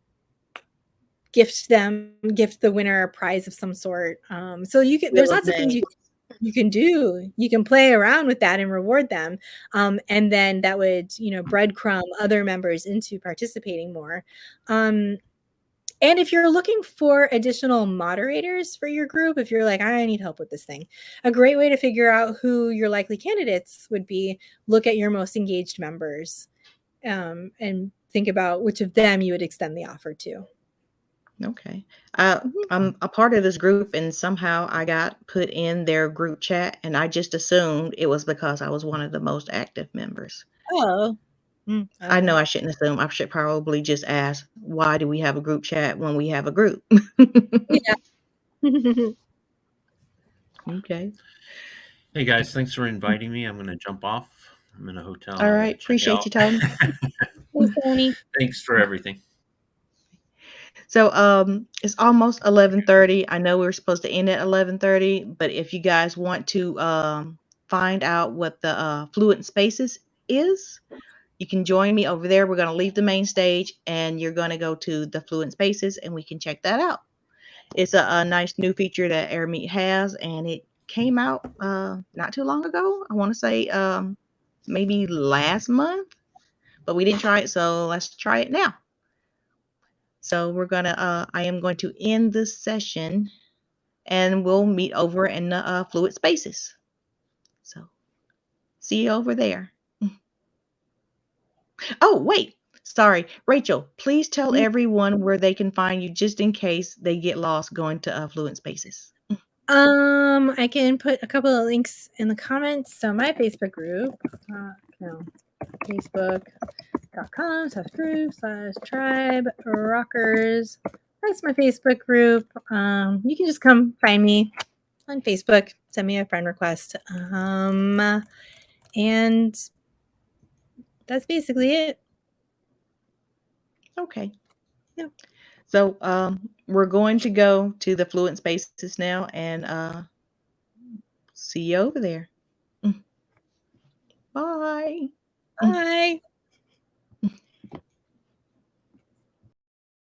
gift the winner a prize of some sort. So there's Wheel of lots of things names. you can do. You can play around with that and reward them. And then that would, breadcrumb other members into participating more. And if you're looking for additional moderators for your group, if you're like, I need help with this thing, a great way to figure out who your likely candidates would be, look at your most engaged members, and think about which of them you would extend the offer to. Okay. Mhm. I'm a part of this group, and somehow I got put in their group chat, and I just assumed it was because I was one of the most active members. Oh. I Okay. know I shouldn't assume. I should probably just ask, why do we have a group chat when we have a group? Yeah. Okay. Hey guys, thanks for inviting me. I'm going to jump off. I'm in a hotel and All I got to right. check Appreciate out. you, Tony. Thanks, Tony. Thanks for everything. So, it's almost 11:30. I know we were supposed to end at 11:30, but if you guys want to find out what the Fluent Spaces is, you can join me over there. We're going to leave the main stage, and you're going to go to the Fluent Spaces, and we can check that out. It's a nice new feature that AirMeet has, and it came out not too long ago. I want to say maybe last month, but we didn't try it, so let's try it now. So I am going to end this session, and we'll meet over in the Fluid Spaces. So see you over there. Oh, wait. Sorry. Rachel, please tell everyone where they can find you just in case they get lost going to Fluent Spaces. I can put a couple of links in the comments. So my Facebook group, facebook.com/group/tribe rockers. That's my Facebook group. You can just come find me on Facebook, send me a friend request. And that's basically it. Okay. Yeah. So we're going to go to the Fluent Spaces now, and see you over there. Bye. Bye.